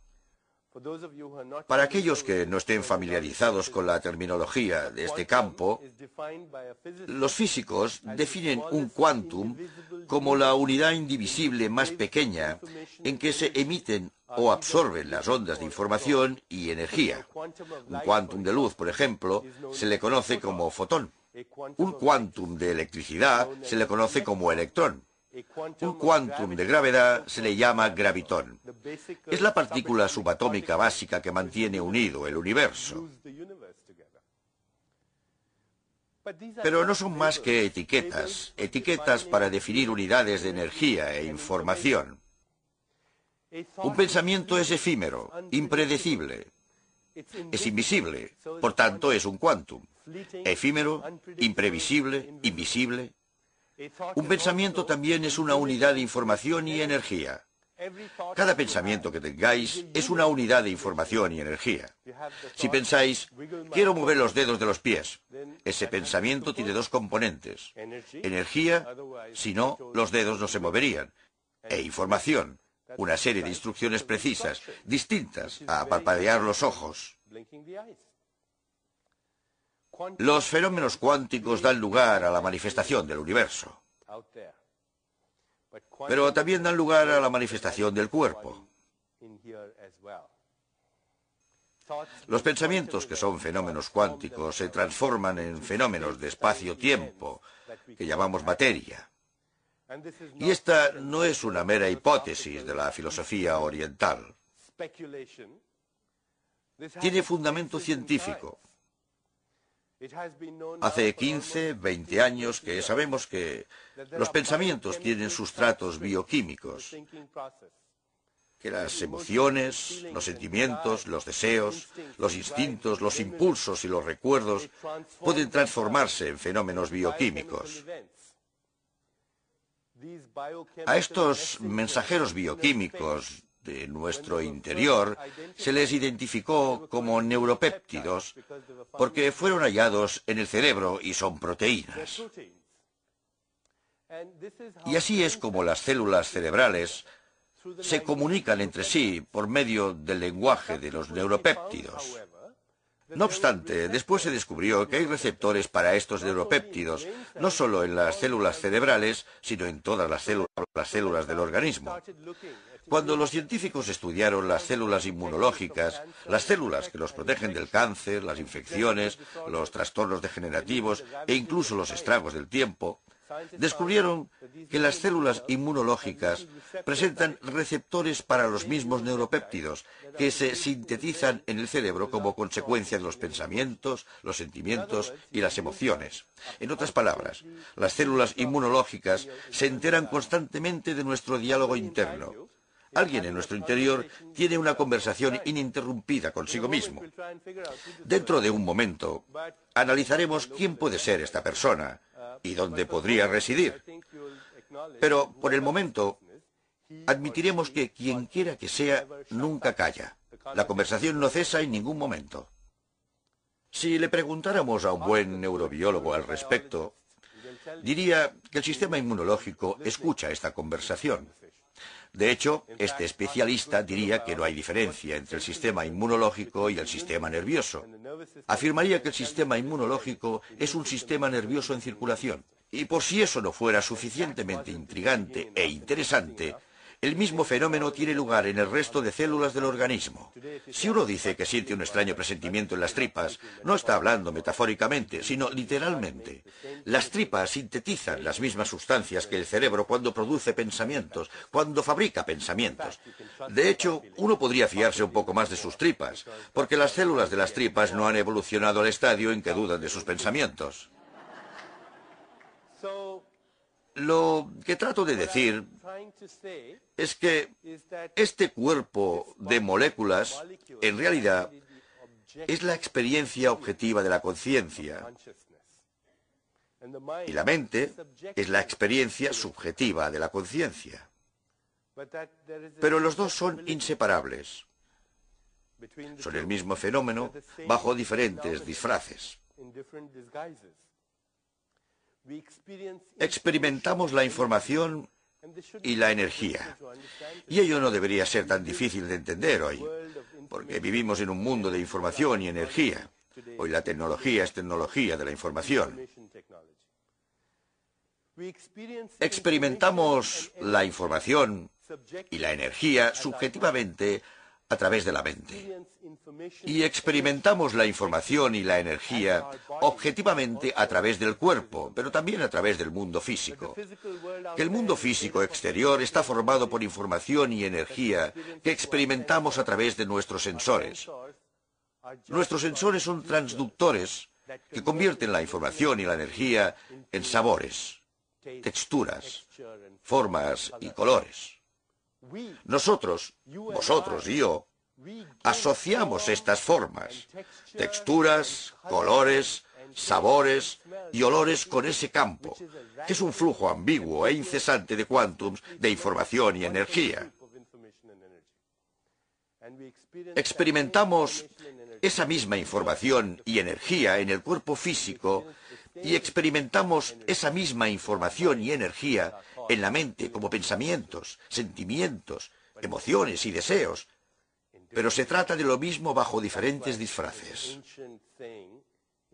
Para aquellos que no estén familiarizados con la terminología de este campo, los físicos definen un quantum como la unidad indivisible más pequeña en que se emiten o absorben las ondas de información y energía. Un quantum de luz, por ejemplo, se le conoce como fotón. Un quantum de electricidad se le conoce como electrón. Un quantum de gravedad se le llama gravitón. Es la partícula subatómica básica que mantiene unido el universo. Pero no son más que etiquetas, etiquetas para definir unidades de energía e información. Un pensamiento es efímero, impredecible, es invisible, por tanto es un quantum. Efímero, imprevisible, invisible. Un pensamiento también es una unidad de información y energía. Cada pensamiento que tengáis es una unidad de información y energía. Si pensáis, quiero mover los dedos de los pies, ese pensamiento tiene dos componentes. Energía, si no, los dedos no se moverían. E información, una serie de instrucciones precisas, distintas a parpadear los ojos. Los fenómenos cuánticos dan lugar a la manifestación del universo. Pero también dan lugar a la manifestación del cuerpo. Los pensamientos que son fenómenos cuánticos se transforman en fenómenos de espacio-tiempo, que llamamos materia. Y esta no es una mera hipótesis de la filosofía oriental. Tiene fundamento científico. Hace 15, 20 años que sabemos que los pensamientos tienen sustratos bioquímicos, que las emociones, los sentimientos, los deseos, los instintos, los impulsos y los recuerdos pueden transformarse en fenómenos bioquímicos. A estos mensajeros bioquímicos de nuestro interior se les identificó como neuropéptidos porque fueron hallados en el cerebro y son proteínas. Y así es como las células cerebrales se comunican entre sí por medio del lenguaje de los neuropéptidos. No obstante, después se descubrió que hay receptores para estos neuropéptidos, no solo en las células cerebrales, sino en todas las células del organismo. Cuando los científicos estudiaron las células inmunológicas, las células que nos protegen del cáncer, las infecciones, los trastornos degenerativos e incluso los estragos del tiempo, descubrieron que las células inmunológicas presentan receptores para los mismos neuropéptidos que se sintetizan en el cerebro como consecuencia de los pensamientos, los sentimientos y las emociones. En otras palabras, las células inmunológicas se enteran constantemente de nuestro diálogo interno. Alguien en nuestro interior tiene una conversación ininterrumpida consigo mismo. Dentro de un momento, analizaremos quién puede ser esta persona y dónde podría residir. Pero, por el momento, admitiremos que quien quiera que sea nunca calla. La conversación no cesa en ningún momento. Si le preguntáramos a un buen neurobiólogo al respecto, diría que el sistema inmunológico escucha esta conversación. De hecho, este especialista diría que no hay diferencia entre el sistema inmunológico y el sistema nervioso. Afirmaría que el sistema inmunológico es un sistema nervioso en circulación. Y por si eso no fuera suficientemente intrigante e interesante, el mismo fenómeno tiene lugar en el resto de células del organismo. Si uno dice que siente un extraño presentimiento en las tripas, no está hablando metafóricamente, sino literalmente. Las tripas sintetizan las mismas sustancias que el cerebro cuando produce pensamientos, cuando fabrica pensamientos. De hecho, uno podría fiarse un poco más de sus tripas, porque las células de las tripas no han evolucionado al estadio en que dudan de sus pensamientos. Lo que trato de decir es que este cuerpo de moléculas, en realidad, es la experiencia objetiva de la conciencia. Y la mente es la experiencia subjetiva de la conciencia. Pero los dos son inseparables. Son el mismo fenómeno bajo diferentes disfraces. Experimentamos la información y la energía. Y ello no debería ser tan difícil de entender hoy, porque vivimos en un mundo de información y energía. Hoy la tecnología es tecnología de la información. Experimentamos la información y la energía subjetivamente a través de la mente. Y experimentamos la información y la energía objetivamente a través del cuerpo, pero también a través del mundo físico. Que el mundo físico exterior está formado por información y energía que experimentamos a través de nuestros sensores. Nuestros sensores son transductores que convierten la información y la energía en sabores, texturas, formas y colores. Nosotros, vosotros y yo, asociamos estas formas, texturas, colores, sabores y olores con ese campo, que es un flujo ambiguo e incesante de cuántums de información y energía. Experimentamos esa misma información y energía en el cuerpo físico y experimentamos esa misma información y energía en la mente como pensamientos, sentimientos, emociones y deseos. Pero se trata de lo mismo bajo diferentes disfraces.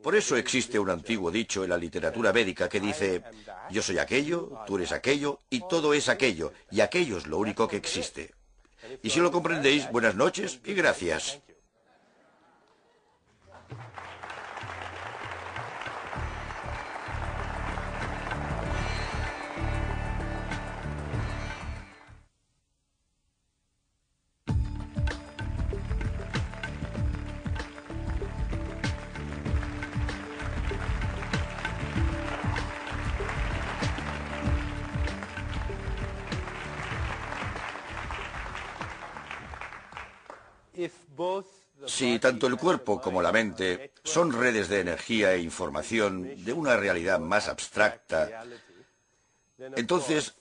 Por eso existe un antiguo dicho en la literatura védica que dice: yo soy aquello, tú eres aquello, y todo es aquello, y aquello es lo único que existe. Y si lo comprendéis, buenas noches y gracias. Si tanto el cuerpo como la mente son redes de energía e información de una realidad más abstracta, entonces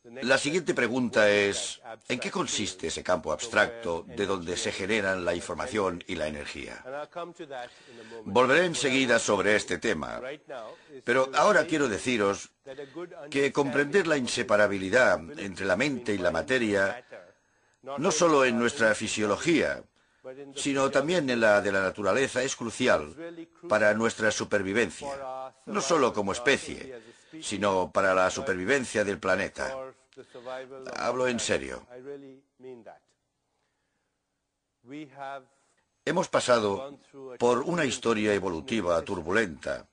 la siguiente pregunta es: ¿en qué consiste ese campo abstracto de donde se generan la información y la energía? Volveré enseguida sobre este tema, pero ahora quiero deciros que comprender la inseparabilidad entre la mente y la materia, no solo en nuestra fisiología, sino también en la de la naturaleza, es crucial para nuestra supervivencia, no solo como especie, sino para la supervivencia del planeta. Hablo en serio. Hemos pasado por una historia evolutiva turbulenta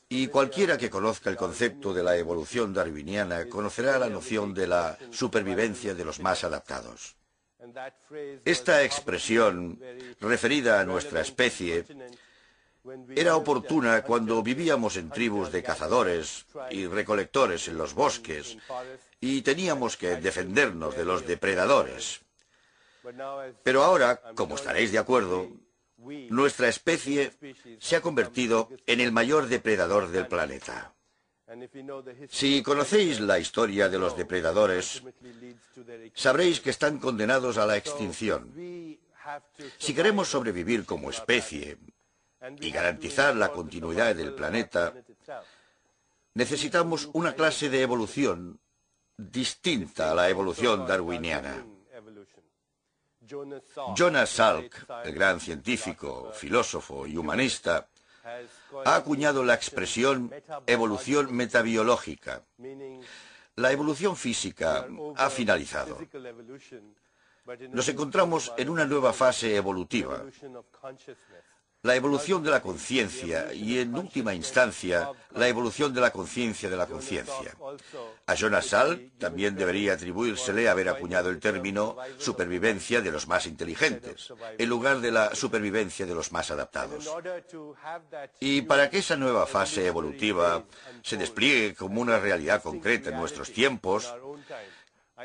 y cualquiera que conozca el concepto de la evolución darwiniana conocerá la noción de la supervivencia de los más adaptados. Esta expresión, referida a nuestra especie, era oportuna cuando vivíamos en tribus de cazadores y recolectores en los bosques y teníamos que defendernos de los depredadores. Pero ahora, como estaréis de acuerdo, nuestra especie se ha convertido en el mayor depredador del planeta. Si conocéis la historia de los depredadores, sabréis que están condenados a la extinción. Si queremos sobrevivir como especie y garantizar la continuidad del planeta, necesitamos una clase de evolución distinta a la evolución darwiniana. Jonas Salk, el gran científico, filósofo y humanista, ha acuñado la expresión evolución metabiológica. La evolución física ha finalizado. Nos encontramos en una nueva fase evolutiva, la evolución de la conciencia y, en última instancia, la evolución de la conciencia de la conciencia. A Jonas Salk también debería atribuírsele haber acuñado el término supervivencia de los más inteligentes, en lugar de la supervivencia de los más adaptados. Y para que esa nueva fase evolutiva se despliegue como una realidad concreta en nuestros tiempos,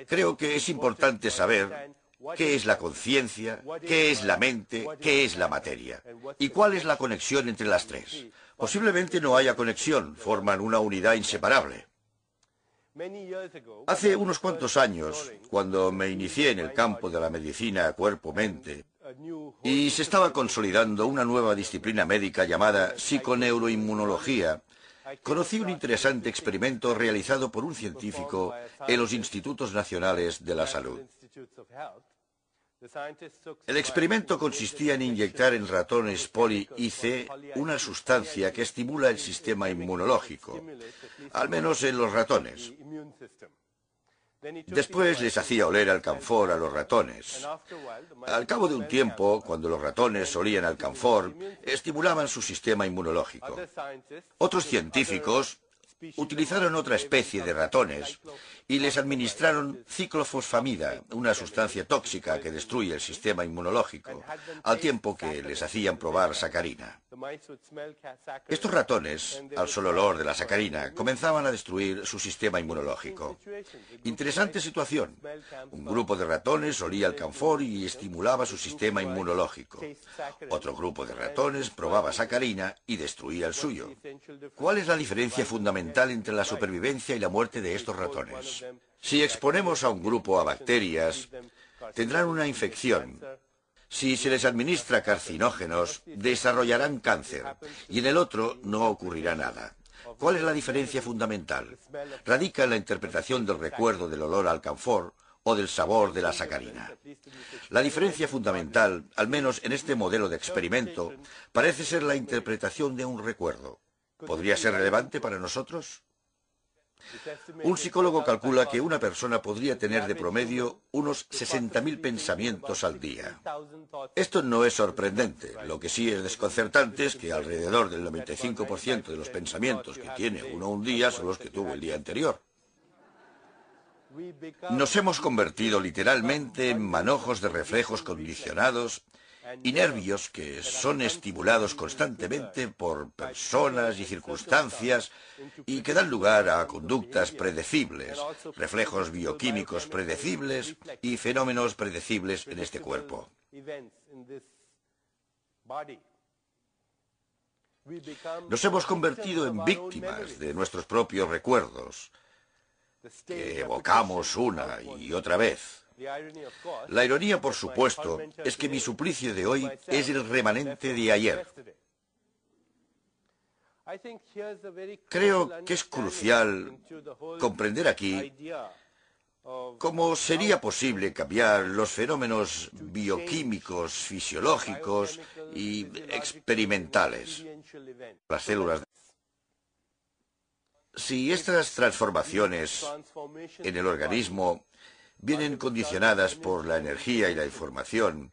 creo que es importante saber ¿qué es la conciencia? ¿Qué es la mente? ¿Qué es la materia? ¿Y cuál es la conexión entre las tres? Posiblemente no haya conexión, forman una unidad inseparable. Hace unos cuantos años, cuando me inicié en el campo de la medicina cuerpo-mente, y se estaba consolidando una nueva disciplina médica llamada psiconeuroinmunología, conocí un interesante experimento realizado por un científico en los Institutos Nacionales de la Salud. El experimento consistía en inyectar en ratones poli-IC una sustancia que estimula el sistema inmunológico, al menos en los ratones. Después les hacía oler alcanfor a los ratones. Al cabo de un tiempo, cuando los ratones olían alcanfor, estimulaban su sistema inmunológico. Otros científicos utilizaron otra especie de ratones y les administraron ciclofosfamida, una sustancia tóxica que destruye el sistema inmunológico, al tiempo que les hacían probar sacarina. Estos ratones, al solo olor de la sacarina, comenzaban a destruir su sistema inmunológico. Interesante situación. Un grupo de ratones olía alcanfor y estimulaba su sistema inmunológico. Otro grupo de ratones probaba sacarina y destruía el suyo. ¿Cuál es la diferencia fundamental entre la supervivencia y la muerte de estos ratones? Si exponemos a un grupo a bacterias, tendrán una infección. Si se les administra carcinógenos, desarrollarán cáncer, y en el otro no ocurrirá nada. ¿Cuál es la diferencia fundamental? Radica en la interpretación del recuerdo del olor al alcanfor o del sabor de la sacarina. La diferencia fundamental, al menos en este modelo de experimento, parece ser la interpretación de un recuerdo. ¿Podría ser relevante para nosotros? Un psicólogo calcula que una persona podría tener de promedio unos 60.000 pensamientos al día. Esto no es sorprendente. Lo que sí es desconcertante es que alrededor del 95% de los pensamientos que tiene uno un día son los que tuvo el día anterior. Nos hemos convertido literalmente en manojos de reflejos condicionados y nervios que son estimulados constantemente por personas y circunstancias y que dan lugar a conductas predecibles, reflejos bioquímicos predecibles y fenómenos predecibles en este cuerpo. Nos hemos convertido en víctimas de nuestros propios recuerdos, que evocamos una y otra vez. La ironía, por supuesto, es que mi suplicio de hoy es el remanente de ayer. Creo que es crucial comprender aquí cómo sería posible cambiar los fenómenos bioquímicos, fisiológicos y experimentales. Las células. Si estas transformaciones en el organismo vienen condicionadas por la energía y la información,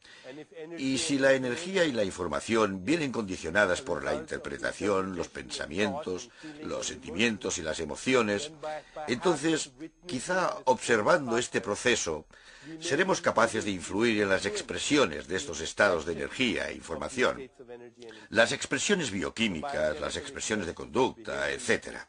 y si la energía y la información vienen condicionadas por la interpretación, los pensamientos, los sentimientos y las emociones, entonces, quizá observando este proceso, seremos capaces de influir en las expresiones de estos estados de energía e información, las expresiones bioquímicas, las expresiones de conducta, etc.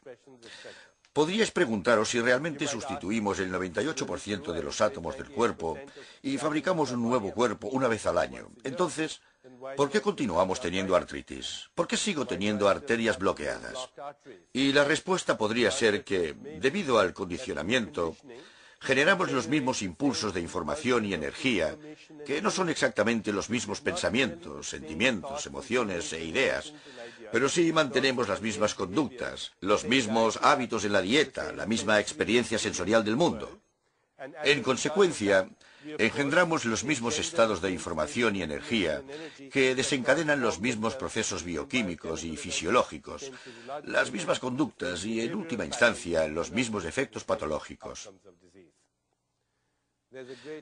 Podríais preguntaros si realmente sustituimos el 98% de los átomos del cuerpo y fabricamos un nuevo cuerpo una vez al año. Entonces, ¿por qué continuamos teniendo artritis? ¿Por qué sigo teniendo arterias bloqueadas? Y la respuesta podría ser que, debido al condicionamiento, generamos los mismos impulsos de información y energía, que no son exactamente los mismos pensamientos, sentimientos, emociones e ideas, pero sí mantenemos las mismas conductas, los mismos hábitos en la dieta, la misma experiencia sensorial del mundo. En consecuencia, engendramos los mismos estados de información y energía que desencadenan los mismos procesos bioquímicos y fisiológicos, las mismas conductas y, en última instancia, los mismos efectos patológicos.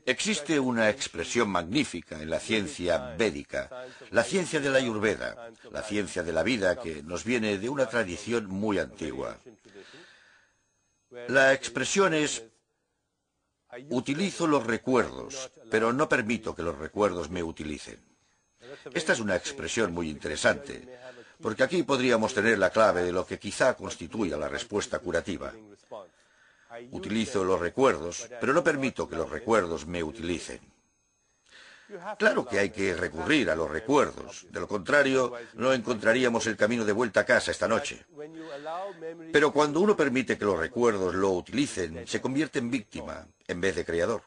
Existe una expresión magnífica en la ciencia védica, la ciencia de la Ayurveda, la ciencia de la vida que nos viene de una tradición muy antigua. La expresión es: utilizo los recuerdos, pero no permito que los recuerdos me utilicen. Esta es una expresión muy interesante, porque aquí podríamos tener la clave de lo que quizá constituya la respuesta curativa. Utilizo los recuerdos, pero no permito que los recuerdos me utilicen. Claro que hay que recurrir a los recuerdos, de lo contrario no encontraríamos el camino de vuelta a casa esta noche. Pero cuando uno permite que los recuerdos lo utilicen, se convierte en víctima en vez de creador.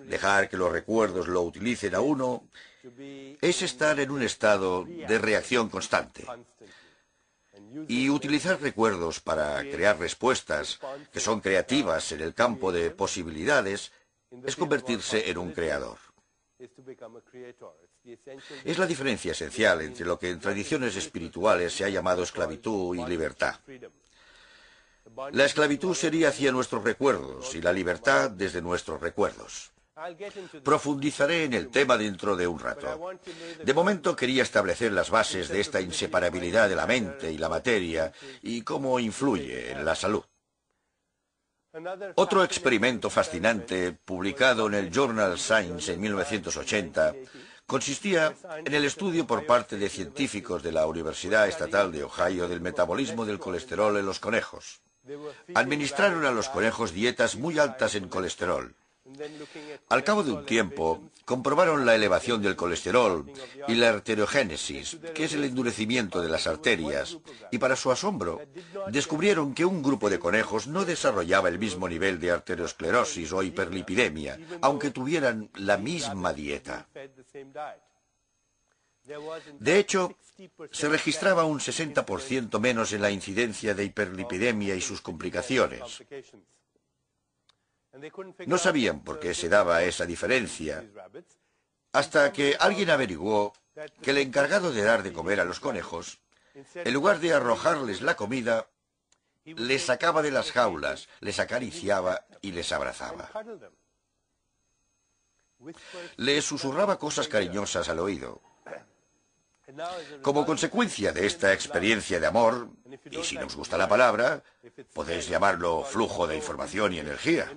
Dejar que los recuerdos lo utilicen a uno es estar en un estado de reacción constante. Y utilizar recuerdos para crear respuestas que son creativas en el campo de posibilidades es convertirse en un creador. Es la diferencia esencial entre lo que en tradiciones espirituales se ha llamado esclavitud y libertad. La esclavitud sería hacia nuestros recuerdos y la libertad desde nuestros recuerdos. Profundizaré en el tema dentro de un rato. De momento quería establecer las bases de esta inseparabilidad de la mente y la materia y cómo influye en la salud. Otro experimento fascinante, publicado en el Journal Science en 1980, consistía en el estudio por parte de científicos de la Universidad Estatal de Ohio del metabolismo del colesterol en los conejos. Administraron a los conejos dietas muy altas en colesterol. Al cabo de un tiempo, comprobaron la elevación del colesterol y la arteriogénesis, que es el endurecimiento de las arterias, y para su asombro, descubrieron que un grupo de conejos no desarrollaba el mismo nivel de arteriosclerosis o hiperlipidemia, aunque tuvieran la misma dieta. De hecho, se registraba un 60% menos en la incidencia de hiperlipidemia y sus complicaciones. No sabían por qué se daba esa diferencia, hasta que alguien averiguó que el encargado de dar de comer a los conejos, en lugar de arrojarles la comida, les sacaba de las jaulas, les acariciaba y les abrazaba. Les susurraba cosas cariñosas al oído. Como consecuencia de esta experiencia de amor, y si no os gusta la palabra, podéis llamarlo flujo de información y energía.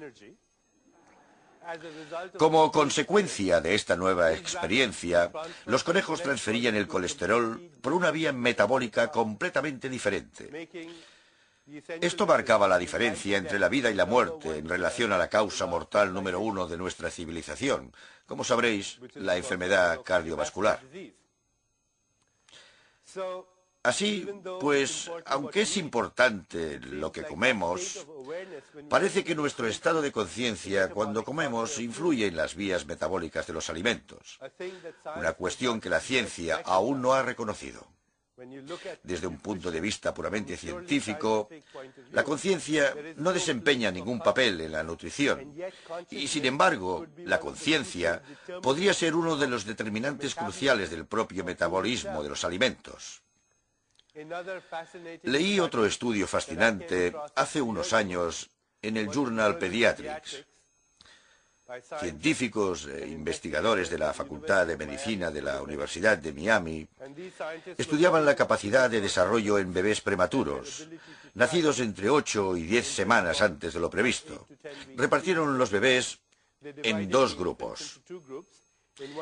Como consecuencia de esta nueva experiencia, los conejos transferían el colesterol por una vía metabólica completamente diferente. Esto marcaba la diferencia entre la vida y la muerte en relación a la causa mortal número 1 de nuestra civilización, como sabréis, la enfermedad cardiovascular. Así, pues, aunque es importante lo que comemos, parece que nuestro estado de conciencia cuando comemos influye en las vías metabólicas de los alimentos, una cuestión que la ciencia aún no ha reconocido. Desde un punto de vista puramente científico, la conciencia no desempeña ningún papel en la nutrición, y sin embargo, la conciencia podría ser uno de los determinantes cruciales del propio metabolismo de los alimentos. Leí otro estudio fascinante hace unos años en el Journal Pediatrics. Científicos e investigadores de la Facultad de Medicina de la Universidad de Miami estudiaban la capacidad de desarrollo en bebés prematuros, nacidos entre 8 y 10 semanas antes de lo previsto. Repartieron los bebés en dos grupos.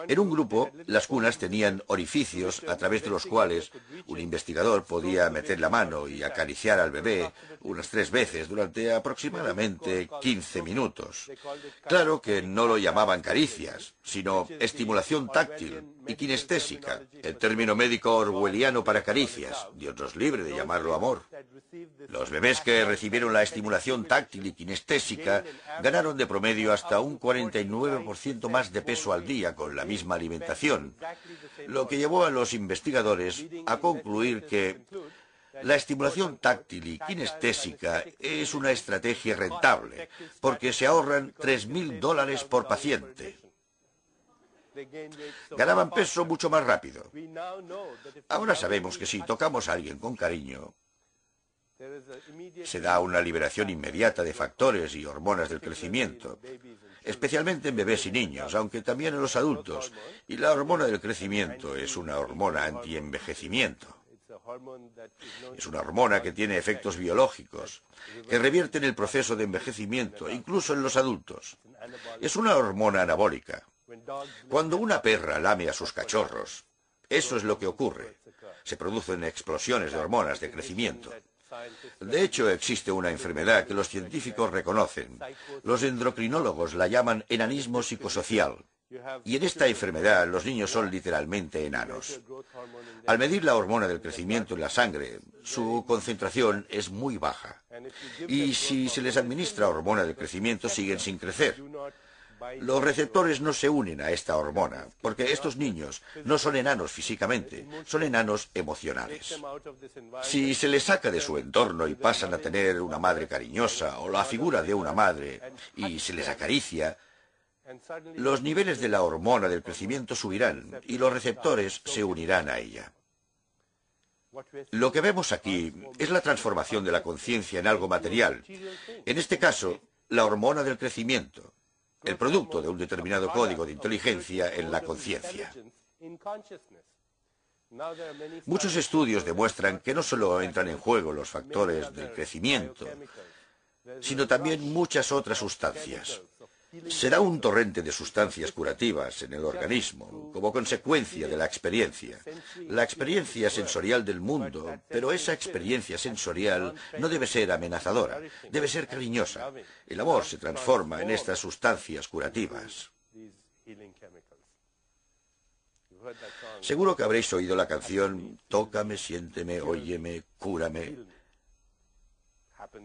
En un grupo, las cunas tenían orificios a través de los cuales un investigador podía meter la mano y acariciar al bebé unas 3 veces durante aproximadamente 15 minutos. Claro que no lo llamaban caricias, sino estimulación táctil y kinestésica, el término médico orwelliano para caricias. Dios nos libre de llamarlo amor. Los bebés que recibieron la estimulación táctil y kinestésica ganaron de promedio hasta un 49% más de peso al día con la misma alimentación, lo que llevó a los investigadores a concluir que la estimulación táctil y kinestésica es una estrategia rentable, porque se ahorran $3.000 por paciente. Ganaban peso mucho más rápido. Ahora sabemos que si tocamos a alguien con cariño, se da una liberación inmediata de factores y hormonas del crecimiento, especialmente en bebés y niños, aunque también en los adultos. Y la hormona del crecimiento es una hormona antienvejecimiento. Es una hormona que tiene efectos biológicos, que revierten el proceso de envejecimiento, incluso en los adultos. Es una hormona anabólica. Cuando una perra lame a sus cachorros, eso es lo que ocurre. Se producen explosiones de hormonas de crecimiento. De hecho, existe una enfermedad que los científicos reconocen. Los endocrinólogos la llaman enanismo psicosocial. Y en esta enfermedad los niños son literalmente enanos. Al medir la hormona del crecimiento en la sangre, su concentración es muy baja. Y si se les administra hormona del crecimiento, siguen sin crecer. Los receptores no se unen a esta hormona, porque estos niños no son enanos físicamente, son enanos emocionales. Si se les saca de su entorno y pasan a tener una madre cariñosa o la figura de una madre y se les acaricia, los niveles de la hormona del crecimiento subirán y los receptores se unirán a ella. Lo que vemos aquí es la transformación de la conciencia en algo material. En este caso, la hormona del crecimiento, el producto de un determinado código de inteligencia en la conciencia. Muchos estudios demuestran que no solo entran en juego los factores del crecimiento, sino también muchas otras sustancias. Se da un torrente de sustancias curativas en el organismo como consecuencia de la experiencia sensorial del mundo, pero esa experiencia sensorial no debe ser amenazadora, debe ser cariñosa. El amor se transforma en estas sustancias curativas. Seguro que habréis oído la canción Tócame, siénteme, óyeme, cúrame.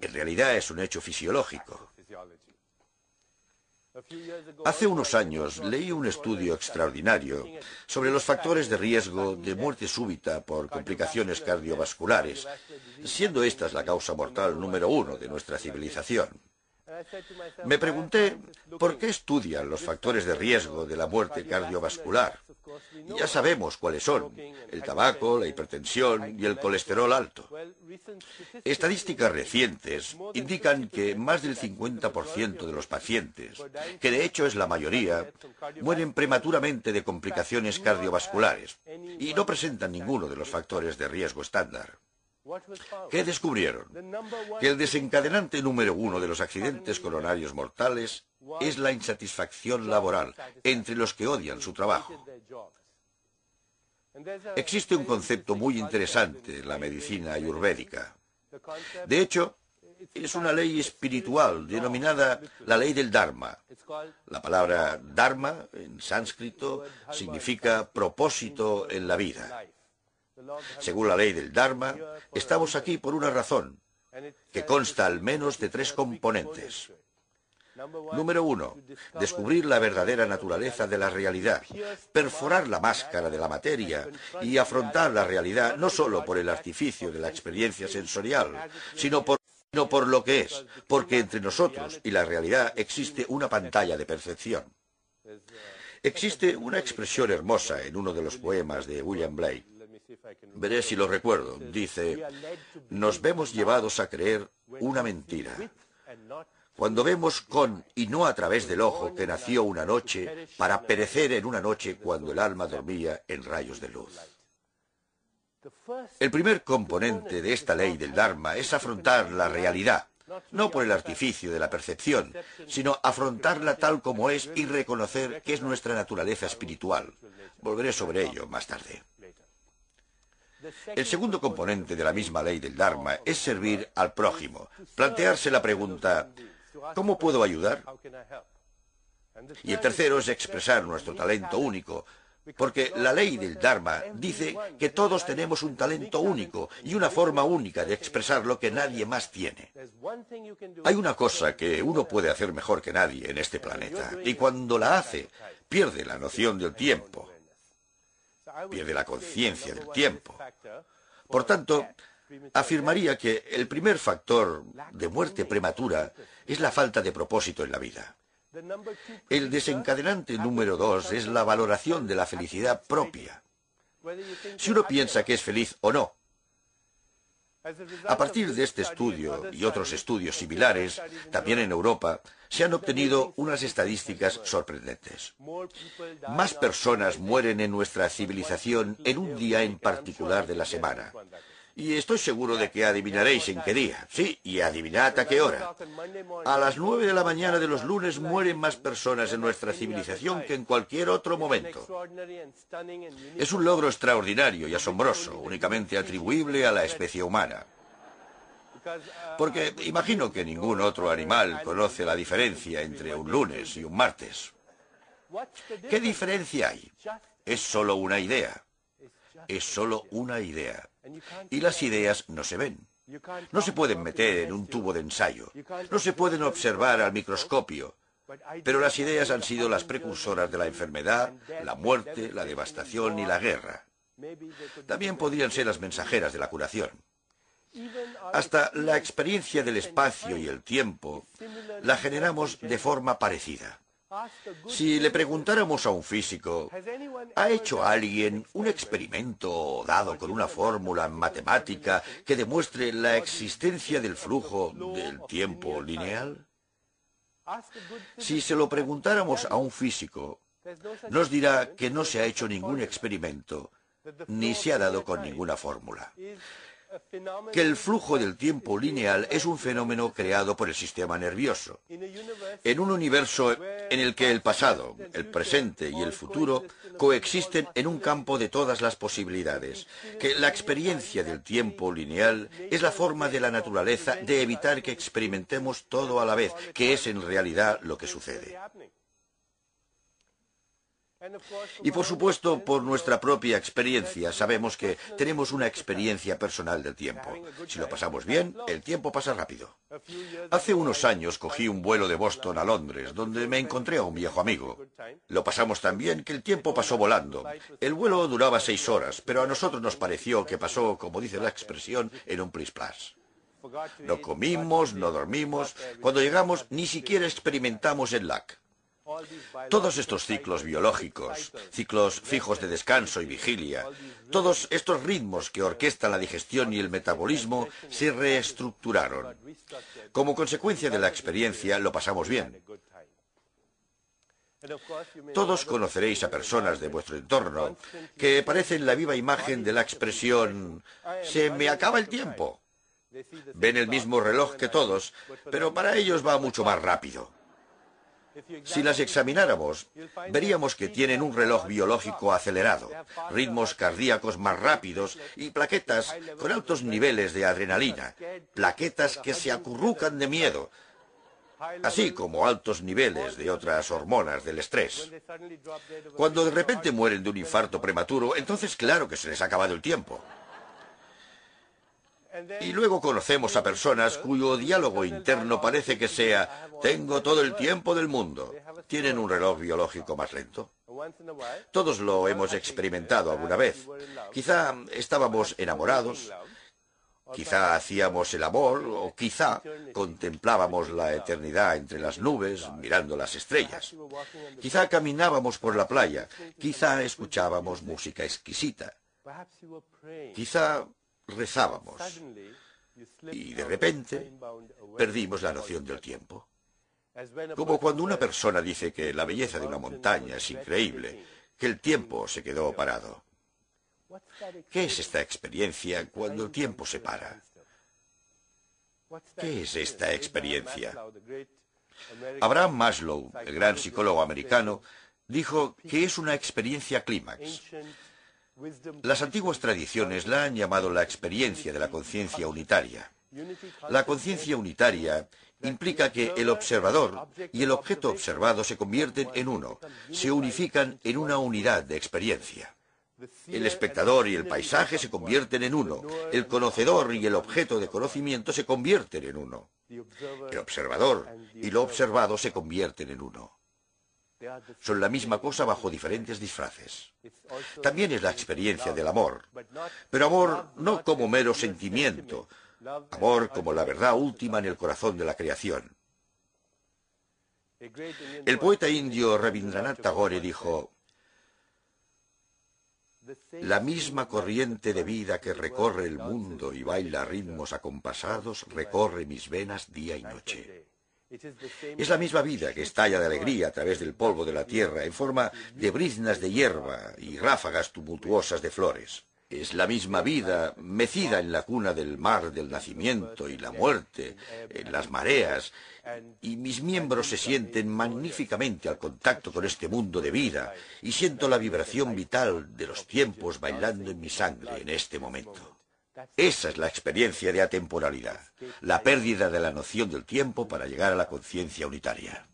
En realidad es un hecho fisiológico. Hace unos años leí un estudio extraordinario sobre los factores de riesgo de muerte súbita por complicaciones cardiovasculares, siendo estas la causa mortal número 1 de nuestra civilización. Me pregunté, ¿por qué estudian los factores de riesgo de la muerte cardiovascular? Ya sabemos cuáles son: el tabaco, la hipertensión y el colesterol alto. Estadísticas recientes indican que más del 50% de los pacientes, que de hecho es la mayoría, mueren prematuramente de complicaciones cardiovasculares y no presentan ninguno de los factores de riesgo estándar. ¿Qué descubrieron? Que el desencadenante número 1 de los accidentes coronarios mortales es la insatisfacción laboral entre los que odian su trabajo. Existe un concepto muy interesante en la medicina ayurvédica. De hecho, es una ley espiritual denominada la ley del Dharma. La palabra Dharma en sánscrito significa propósito en la vida. Según la ley del Dharma, estamos aquí por una razón, que consta al menos de 3 componentes. Número 1, descubrir la verdadera naturaleza de la realidad, perforar la máscara de la materia y afrontar la realidad no solo por el artificio de la experiencia sensorial, sino por lo que es, porque entre nosotros y la realidad existe una pantalla de percepción. Existe una expresión hermosa en uno de los poemas de William Blake. Veré si lo recuerdo. Dice, nos vemos llevados a creer una mentira. Cuando vemos con y no a través del ojo que nació una noche para perecer en una noche cuando el alma dormía en rayos de luz. El primer componente de esta ley del Dharma es afrontar la realidad, no por el artificio de la percepción, sino afrontarla tal como es y reconocer que es nuestra naturaleza espiritual. Volveré sobre ello más tarde. El segundo componente de la misma ley del Dharma es servir al prójimo, plantearse la pregunta, ¿cómo puedo ayudar? Y el tercero es expresar nuestro talento único, porque la ley del Dharma dice que todos tenemos un talento único y una forma única de expresarlo que nadie más tiene. Hay una cosa que uno puede hacer mejor que nadie en este planeta, y cuando la hace, pierde la noción del tiempo, pierde la conciencia del tiempo. Por tanto, afirmaría que el primer factor de muerte prematura es la falta de propósito en la vida. El desencadenante número 2 es la valoración de la felicidad propia. Si uno piensa que es feliz o no. A partir de este estudio y otros estudios similares, también en Europa, se han obtenido unas estadísticas sorprendentes. Más personas mueren en nuestra civilización en un día en particular de la semana. Y estoy seguro de que adivinaréis en qué día. Sí, y adivinad a qué hora. A las 9 de la mañana de los lunes mueren más personas en nuestra civilización que en cualquier otro momento. Es un logro extraordinario y asombroso, únicamente atribuible a la especie humana. Porque imagino que ningún otro animal conoce la diferencia entre un lunes y un martes. ¿Qué diferencia hay? Es solo una idea. Es solo una idea. Y las ideas no se ven. No se pueden meter en un tubo de ensayo. No se pueden observar al microscopio. Pero las ideas han sido las precursoras de la enfermedad, la muerte, la devastación y la guerra. También podrían ser las mensajeras de la curación. Hasta la experiencia del espacio y el tiempo la generamos de forma parecida. Si le preguntáramos a un físico, ¿ha hecho alguien un experimento dado con una fórmula matemática que demuestre la existencia del flujo del tiempo lineal? Si se lo preguntáramos a un físico, nos dirá que no se ha hecho ningún experimento, ni se ha dado con ninguna fórmula. Que el flujo del tiempo lineal es un fenómeno creado por el sistema nervioso. En un universo en el que el pasado, el presente y el futuro coexisten en un campo de todas las posibilidades. Que la experiencia del tiempo lineal es la forma de la naturaleza de evitar que experimentemos todo a la vez, que es en realidad lo que sucede. Y por supuesto, por nuestra propia experiencia, sabemos que tenemos una experiencia personal del tiempo. Si lo pasamos bien, el tiempo pasa rápido. Hace unos años cogí un vuelo de Boston a Londres, donde me encontré a un viejo amigo. Lo pasamos tan bien que el tiempo pasó volando. El vuelo duraba 6 horas, pero a nosotros nos pareció que pasó, como dice la expresión, en un plis-plas. No comimos, no dormimos. Cuando llegamos, ni siquiera experimentamos el lag. Todos estos ciclos biológicos, ciclos fijos de descanso y vigilia, todos estos ritmos que orquestan la digestión y el metabolismo se reestructuraron. Como consecuencia de la experiencia, lo pasamos bien. Todos conoceréis a personas de vuestro entorno que parecen la viva imagen de la expresión «se me acaba el tiempo». Ven el mismo reloj que todos, pero para ellos va mucho más rápido. Si las examináramos, veríamos que tienen un reloj biológico acelerado, ritmos cardíacos más rápidos y plaquetas con altos niveles de adrenalina, plaquetas que se acurrucan de miedo, así como altos niveles de otras hormonas del estrés. Cuando de repente mueren de un infarto prematuro, entonces claro que se les ha acabado el tiempo. Y luego conocemos a personas cuyo diálogo interno parece que sea «tengo todo el tiempo del mundo». Tienen un reloj biológico más lento. Todos lo hemos experimentado alguna vez. Quizá estábamos enamorados, quizá hacíamos el amor o quizá contemplábamos la eternidad entre las nubes mirando las estrellas. Quizá caminábamos por la playa, quizá escuchábamos música exquisita. Quizá rezábamos y de repente perdimos la noción del tiempo. Como cuando una persona dice que la belleza de una montaña es increíble, que el tiempo se quedó parado. ¿Qué es esta experiencia cuando el tiempo se para? ¿Qué es esta experiencia? Abraham Maslow, el gran psicólogo americano, dijo que es una experiencia clímax. Las antiguas tradiciones la han llamado la experiencia de la conciencia unitaria. La conciencia unitaria implica que el observador y el objeto observado se convierten en uno, se unifican en una unidad de experiencia. El espectador y el paisaje se convierten en uno, el conocedor y el objeto de conocimiento se convierten en uno. El observador y lo observado se convierten en uno. Son la misma cosa bajo diferentes disfraces. También es la experiencia del amor, pero amor no como mero sentimiento, amor como la verdad última en el corazón de la creación. El poeta indio Rabindranath Tagore dijo: la misma corriente de vida que recorre el mundo y baila a ritmos acompasados recorre mis venas día y noche. Es la misma vida que estalla de alegría a través del polvo de la tierra en forma de briznas de hierba y ráfagas tumultuosas de flores. Es la misma vida mecida en la cuna del mar del nacimiento y la muerte, en las mareas, y mis miembros se sienten magníficamente al contacto con este mundo de vida, y siento la vibración vital de los tiempos bailando en mi sangre en este momento. Esa es la experiencia de atemporalidad, la pérdida de la noción del tiempo para llegar a la conciencia unitaria.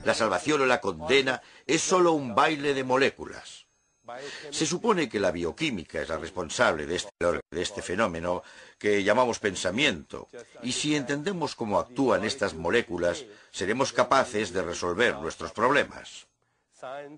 La salvación o la condena es solo un baile de moléculas. Se supone que la bioquímica es la responsable de este fenómeno que llamamos pensamiento, y si entendemos cómo actúan estas moléculas, seremos capaces de resolver nuestros problemas.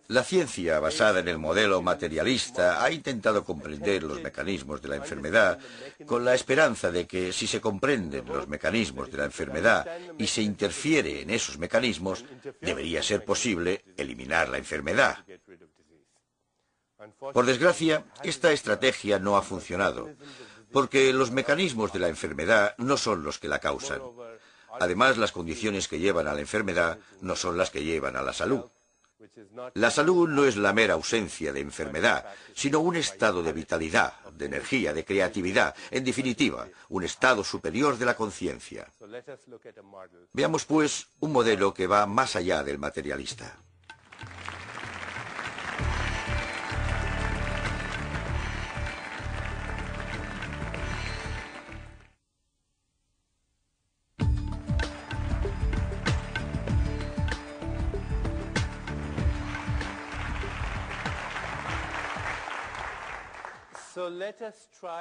La ciencia, basada en el modelo materialista, ha intentado comprender los mecanismos de la enfermedad con la esperanza de que, si se comprenden los mecanismos de la enfermedad y se interfiere en esos mecanismos, debería ser posible eliminar la enfermedad. Por desgracia, esta estrategia no ha funcionado, porque los mecanismos de la enfermedad no son los que la causan. Además, las condiciones que llevan a la enfermedad no son las que llevan a la salud. La salud no es la mera ausencia de enfermedad, sino un estado de vitalidad, de energía, de creatividad, en definitiva, un estado superior de la conciencia. Veamos, pues, un modelo que va más allá del materialista.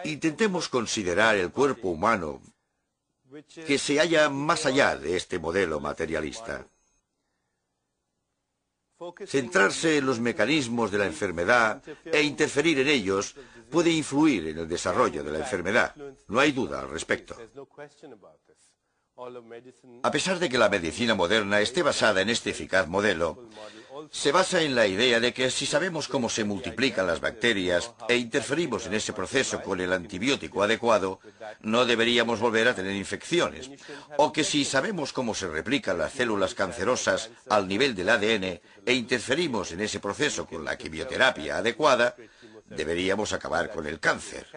Intentemos considerar el cuerpo humano que se halla más allá de este modelo materialista. Centrarse en los mecanismos de la enfermedad e interferir en ellos puede influir en el desarrollo de la enfermedad. No hay duda al respecto. A pesar de que la medicina moderna esté basada en este eficaz modelo, se basa en la idea de que si sabemos cómo se multiplican las bacterias e interferimos en ese proceso con el antibiótico adecuado, no deberíamos volver a tener infecciones. O que si sabemos cómo se replican las células cancerosas al nivel del ADN e interferimos en ese proceso con la quimioterapia adecuada, deberíamos acabar con el cáncer.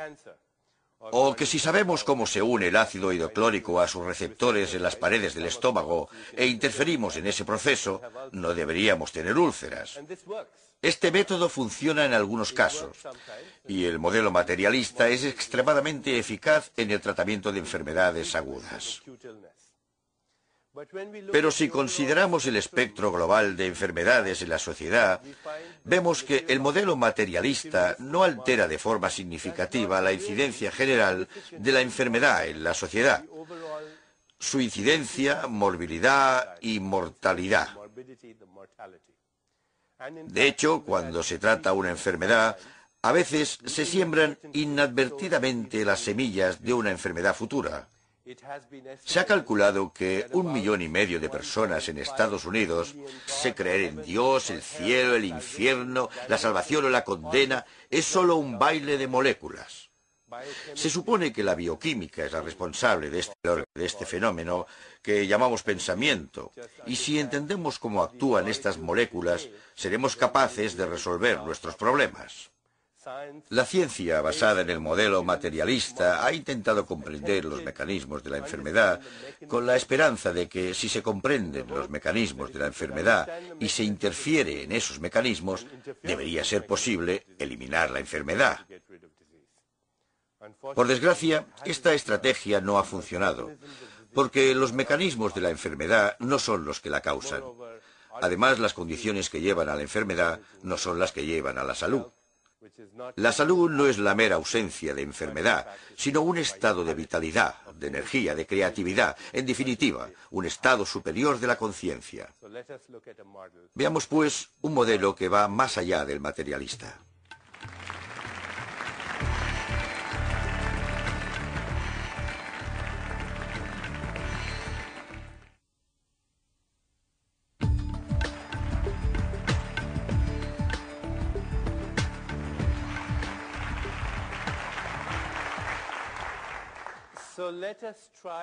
O que si sabemos cómo se une el ácido hidroclórico a sus receptores en las paredes del estómago e interferimos en ese proceso, no deberíamos tener úlceras. Este método funciona en algunos casos, y el modelo materialista es extremadamente eficaz en el tratamiento de enfermedades agudas. Pero si consideramos el espectro global de enfermedades en la sociedad, vemos que el modelo materialista no altera de forma significativa la incidencia general de la enfermedad en la sociedad, su incidencia, morbilidad y mortalidad. De hecho, cuando se trata una enfermedad, a veces se siembran inadvertidamente las semillas de una enfermedad futura. Se ha calculado que 1,5 millones de personas en Estados Unidos se creen en Dios, el cielo, el infierno, la salvación o la condena es solo un baile de moléculas. Se supone que la bioquímica es la responsable de este fenómeno que llamamos pensamiento, y si entendemos cómo actúan estas moléculas, seremos capaces de resolver nuestros problemas. La ciencia basada en el modelo materialista ha intentado comprender los mecanismos de la enfermedad con la esperanza de que si se comprenden los mecanismos de la enfermedad y se interfiere en esos mecanismos, debería ser posible eliminar la enfermedad. Por desgracia, esta estrategia no ha funcionado, porque los mecanismos de la enfermedad no son los que la causan. Además, las condiciones que llevan a la enfermedad no son las que llevan a la salud. La salud no es la mera ausencia de enfermedad, sino un estado de vitalidad, de energía, de creatividad, en definitiva, un estado superior de la conciencia. Veamos, pues, un modelo que va más allá del materialista.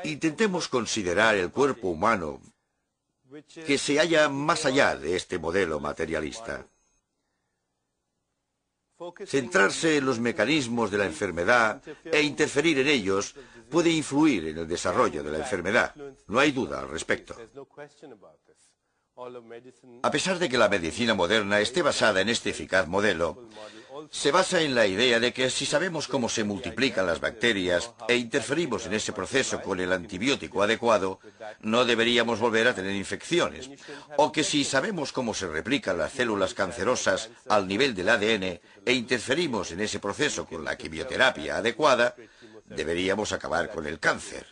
Intentemos considerar el cuerpo humano que se halla más allá de este modelo materialista. Centrarse en los mecanismos de la enfermedad e interferir en ellos puede influir en el desarrollo de la enfermedad. No hay duda al respecto. A pesar de que la medicina moderna esté basada en este eficaz modelo, se basa en la idea de que si sabemos cómo se multiplican las bacterias e interferimos en ese proceso con el antibiótico adecuado, no deberíamos volver a tener infecciones. O que si sabemos cómo se replican las células cancerosas al nivel del ADN e interferimos en ese proceso con la quimioterapia adecuada, deberíamos acabar con el cáncer.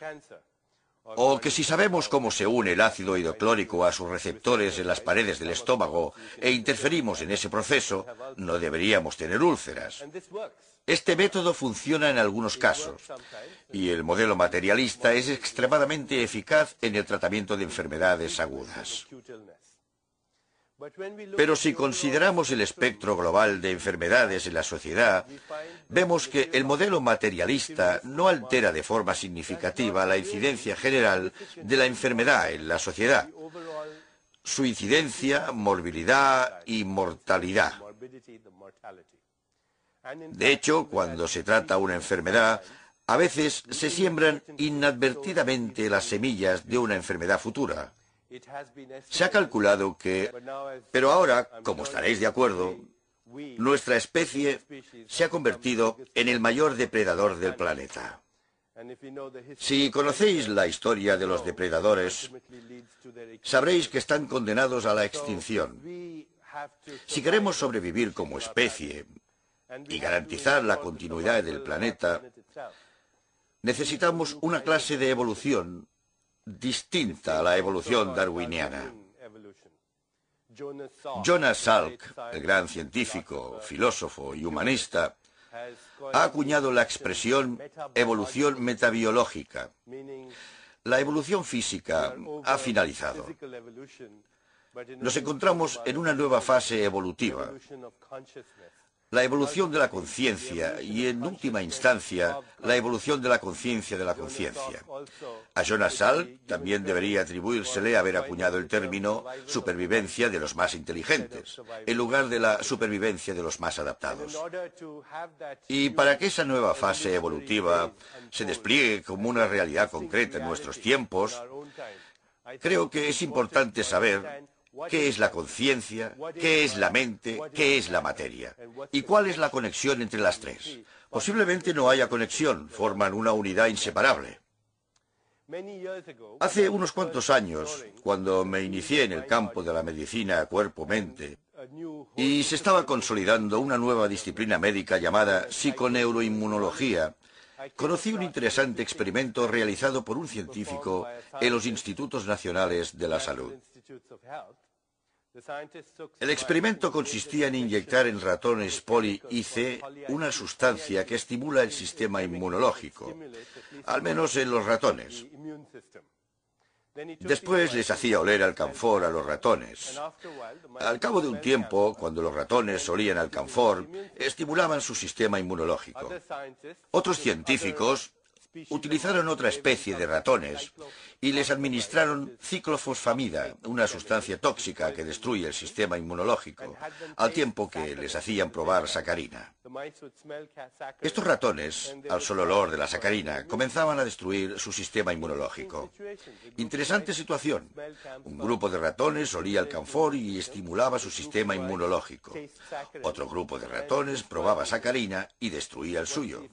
O que si sabemos cómo se une el ácido hidroclórico a sus receptores en las paredes del estómago e interferimos en ese proceso, no deberíamos tener úlceras. Este método funciona en algunos casos, y el modelo materialista es extremadamente eficaz en el tratamiento de enfermedades agudas. Pero si consideramos el espectro global de enfermedades en la sociedad, vemos que el modelo materialista no altera de forma significativa la incidencia general de la enfermedad en la sociedad, su incidencia, morbilidad y mortalidad. De hecho, cuando se trata una enfermedad, a veces se siembran inadvertidamente las semillas de una enfermedad futura. Se ha calculado que, pero ahora, como estaréis de acuerdo, nuestra especie se ha convertido en el mayor depredador del planeta. Si conocéis la historia de los depredadores, sabréis que están condenados a la extinción. Si queremos sobrevivir como especie y garantizar la continuidad del planeta, necesitamos una clase de evolución distinta a la evolución darwiniana. Jonas Salk, el gran científico, filósofo y humanista, ha acuñado la expresión evolución metabiológica, La evolución física ha finalizado. Nos encontramos en una nueva fase evolutiva, la evolución de la conciencia y, en última instancia, la evolución de la conciencia de la conciencia. A Jonas Salk también debería atribuírsele haber acuñado el término supervivencia de los más inteligentes, en lugar de la supervivencia de los más adaptados. Y para que esa nueva fase evolutiva se despliegue como una realidad concreta en nuestros tiempos, creo que es importante saber ¿qué es la conciencia? ¿Qué es la mente? ¿Qué es la materia? ¿Y cuál es la conexión entre las tres? Posiblemente no haya conexión, forman una unidad inseparable. Hace unos cuantos años, cuando me inicié en el campo de la medicina cuerpo-mente, y se estaba consolidando una nueva disciplina médica llamada psiconeuroinmunología, conocí un interesante experimento realizado por un científico en los Institutos Nacionales de la Salud. El experimento consistía en inyectar en ratones poli-IC una sustancia que estimula el sistema inmunológico, al menos en los ratones. Después les hacía oler alcanfor a los ratones. Al cabo de un tiempo, cuando los ratones olían alcanfor, estimulaban su sistema inmunológico. Otros científicos utilizaron otra especie de ratones y les administraron ciclofosfamida, una sustancia tóxica que destruye el sistema inmunológico, al tiempo que les hacían probar sacarina. Estos ratones, al solo olor de la sacarina, comenzaban a destruir su sistema inmunológico. Interesante situación. Un grupo de ratones olía alcanfor y estimulaba su sistema inmunológico. Otro grupo de ratones probaba sacarina y destruía el suyo.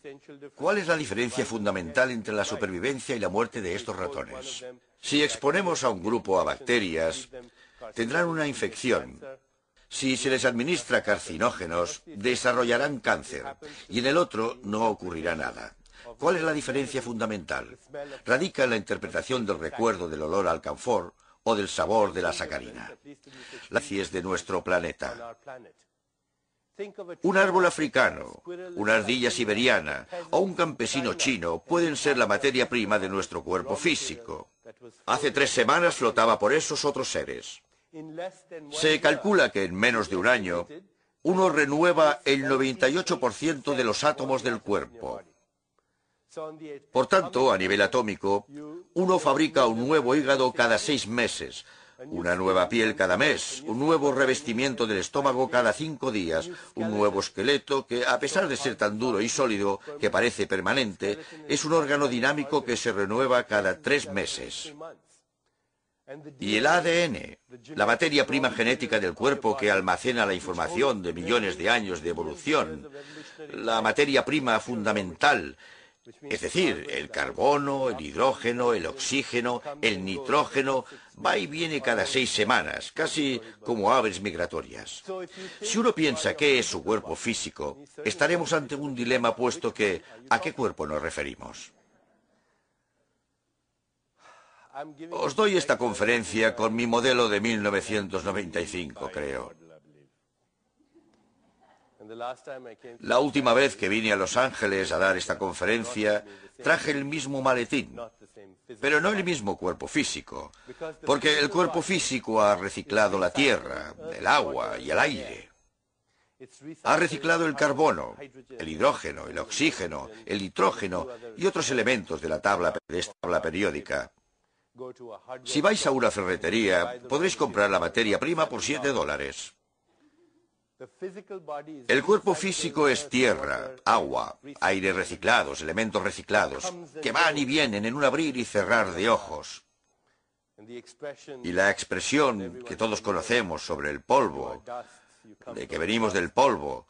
¿Cuál es la diferencia fundamental entre la supervivencia y la muerte de estos ratones? Si exponemos a un grupo a bacterias, tendrán una infección. Si se les administra carcinógenos, desarrollarán cáncer, y en el otro no ocurrirá nada. ¿Cuál es la diferencia fundamental? Radica en la interpretación del recuerdo del olor al alcanfor o del sabor de la sacarina. La ciencia es de nuestro planeta. Un árbol africano, una ardilla siberiana o un campesino chino pueden ser la materia prima de nuestro cuerpo físico. Hace 3 semanas flotaba por esos otros seres. Se calcula que en menos de un año, uno renueva el 98% de los átomos del cuerpo. Por tanto, a nivel atómico, uno fabrica un nuevo hígado cada 6 meses, una nueva piel cada mes, un nuevo revestimiento del estómago cada 5 días, un nuevo esqueleto que, a pesar de ser tan duro y sólido que parece permanente, es un órgano dinámico que se renueva cada 3 meses. Y el ADN, la materia prima genética del cuerpo que almacena la información de millones de años de evolución, la materia prima fundamental, es decir, el carbono, el hidrógeno, el oxígeno, el nitrógeno, va y viene cada 6 semanas, casi como aves migratorias. Si uno piensa qué es su cuerpo físico, estaremos ante un dilema puesto que ¿a qué cuerpo nos referimos? Os doy esta conferencia con mi modelo de 1995, creo. La última vez que vine a Los Ángeles a dar esta conferencia, traje el mismo maletín, pero no el mismo cuerpo físico, porque el cuerpo físico ha reciclado la tierra, el agua y el aire. Ha reciclado el carbono, el hidrógeno, el oxígeno, el nitrógeno y otros elementos de esta tabla periódica. Si vais a una ferretería, podréis comprar la materia prima por $7. El cuerpo físico es tierra, agua, aire reciclados, elementos reciclados, que van y vienen en un abrir y cerrar de ojos. Y la expresión que todos conocemos sobre el polvo, de que venimos del polvo,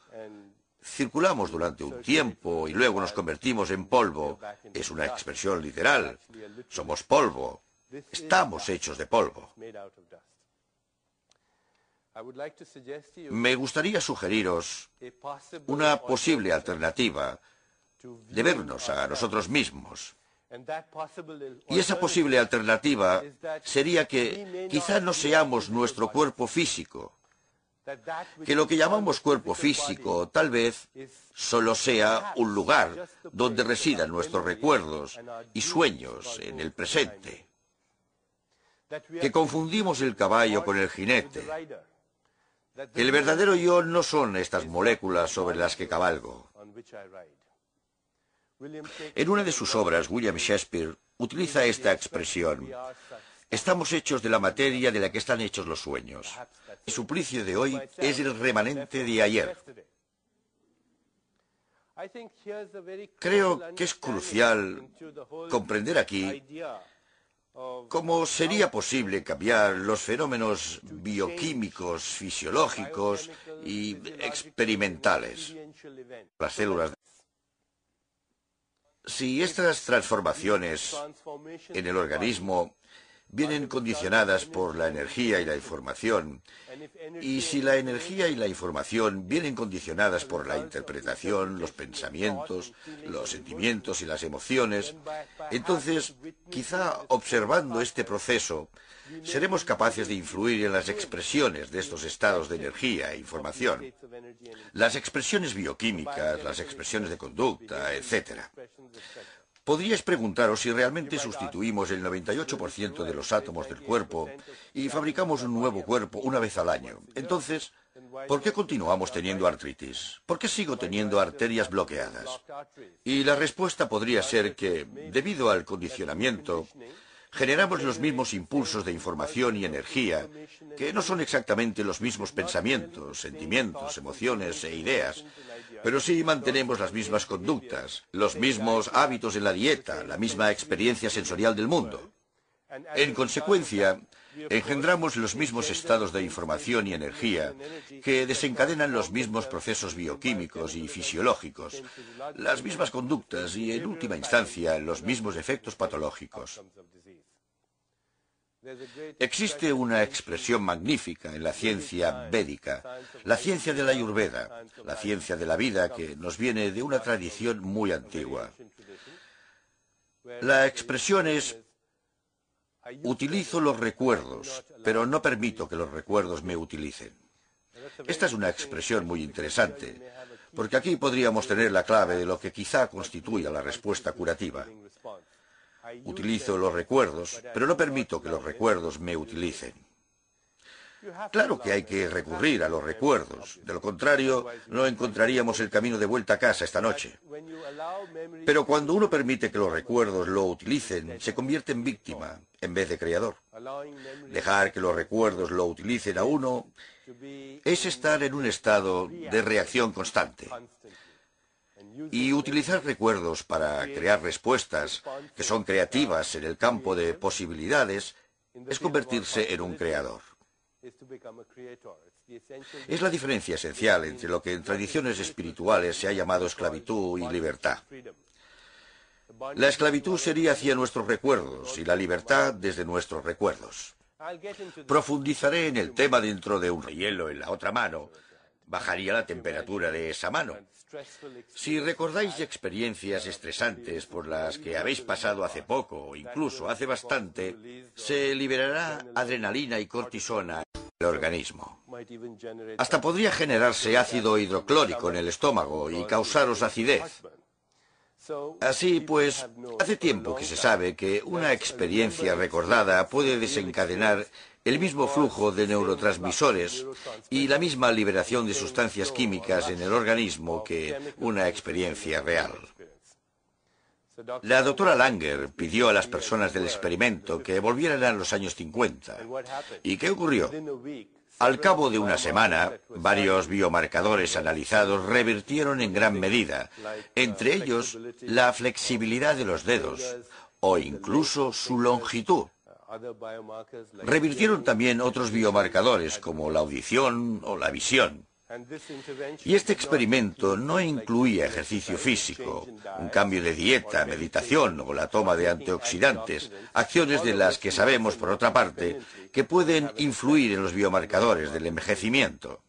circulamos durante un tiempo y luego nos convertimos en polvo, es una expresión literal. Somos polvo. Estamos hechos de polvo. Me gustaría sugeriros una posible alternativa de vernos a nosotros mismos. Y esa posible alternativa sería que quizá no seamos nuestro cuerpo físico, que lo que llamamos cuerpo físico tal vez solo sea un lugar donde residan nuestros recuerdos y sueños en el presente, que confundimos el caballo con el jinete, que el verdadero yo no son estas moléculas sobre las que cabalgo. En una de sus obras, William Shakespeare utiliza esta expresión: estamos hechos de la materia de la que están hechos los sueños. El suplicio de hoy es el remanente de ayer. Creo que es crucial comprender aquí cómo sería posible cambiar los fenómenos bioquímicos, fisiológicos y experimentales. Las células. Si estas transformaciones en el organismo vienen condicionadas por la energía y la información, y si la energía y la información vienen condicionadas por la interpretación, los pensamientos, los sentimientos y las emociones, entonces, quizá observando este proceso, seremos capaces de influir en las expresiones de estos estados de energía e información, las expresiones bioquímicas, las expresiones de conducta, etc. Podríais preguntaros si realmente sustituimos el 98% de los átomos del cuerpo y fabricamos un nuevo cuerpo una vez al año. Entonces, ¿por qué continuamos teniendo artritis? ¿Por qué sigo teniendo arterias bloqueadas? Y la respuesta podría ser que, debido al condicionamiento, generamos los mismos impulsos de información y energía, que no son exactamente los mismos pensamientos, sentimientos, emociones e ideas, pero sí mantenemos las mismas conductas, los mismos hábitos en la dieta, la misma experiencia sensorial del mundo. En consecuencia, engendramos los mismos estados de información y energía que desencadenan los mismos procesos bioquímicos y fisiológicos, las mismas conductas y, en última instancia, los mismos efectos patológicos. Existe una expresión magnífica en la ciencia védica, la ciencia de la Ayurveda, la ciencia de la vida que nos viene de una tradición muy antigua. La expresión es: utilizo los recuerdos, pero no permito que los recuerdos me utilicen. Esta es una expresión muy interesante, porque aquí podríamos tener la clave de lo que quizá constituya la respuesta curativa. Utilizo los recuerdos, pero no permito que los recuerdos me utilicen. Claro que hay que recurrir a los recuerdos, de lo contrario no encontraríamos el camino de vuelta a casa esta noche. Pero cuando uno permite que los recuerdos lo utilicen, se convierte en víctima en vez de creador. Dejar que los recuerdos lo utilicen a uno es estar en un estado de reacción constante. Y utilizar recuerdos para crear respuestas que son creativas en el campo de posibilidades es convertirse en un creador. Es la diferencia esencial entre lo que en tradiciones espirituales se ha llamado esclavitud y libertad. La esclavitud sería hacia nuestros recuerdos y la libertad desde nuestros recuerdos. Profundizaré en el tema dentro de un hielo en la otra mano. Bajaría la temperatura de esa mano. Si recordáis experiencias estresantes por las que habéis pasado hace poco o incluso hace bastante, se liberará adrenalina y cortisona en el organismo. Hasta podría generarse ácido hidroclórico en el estómago y causaros acidez. Así pues, hace tiempo que se sabe que una experiencia recordada puede desencadenar el mismo flujo de neurotransmisores y la misma liberación de sustancias químicas en el organismo que una experiencia real. La doctora Langer pidió a las personas del experimento que volvieran a los años 50. ¿Y qué ocurrió? Al cabo de una semana, varios biomarcadores analizados revirtieron en gran medida, entre ellos la flexibilidad de los dedos o incluso su longitud. Revirtieron también otros biomarcadores como la audición o la visión. Y este experimento no incluía ejercicio físico, un cambio de dieta, meditación o la toma de antioxidantes, acciones de las que sabemos, por otra parte, que pueden influir en los biomarcadores del envejecimiento.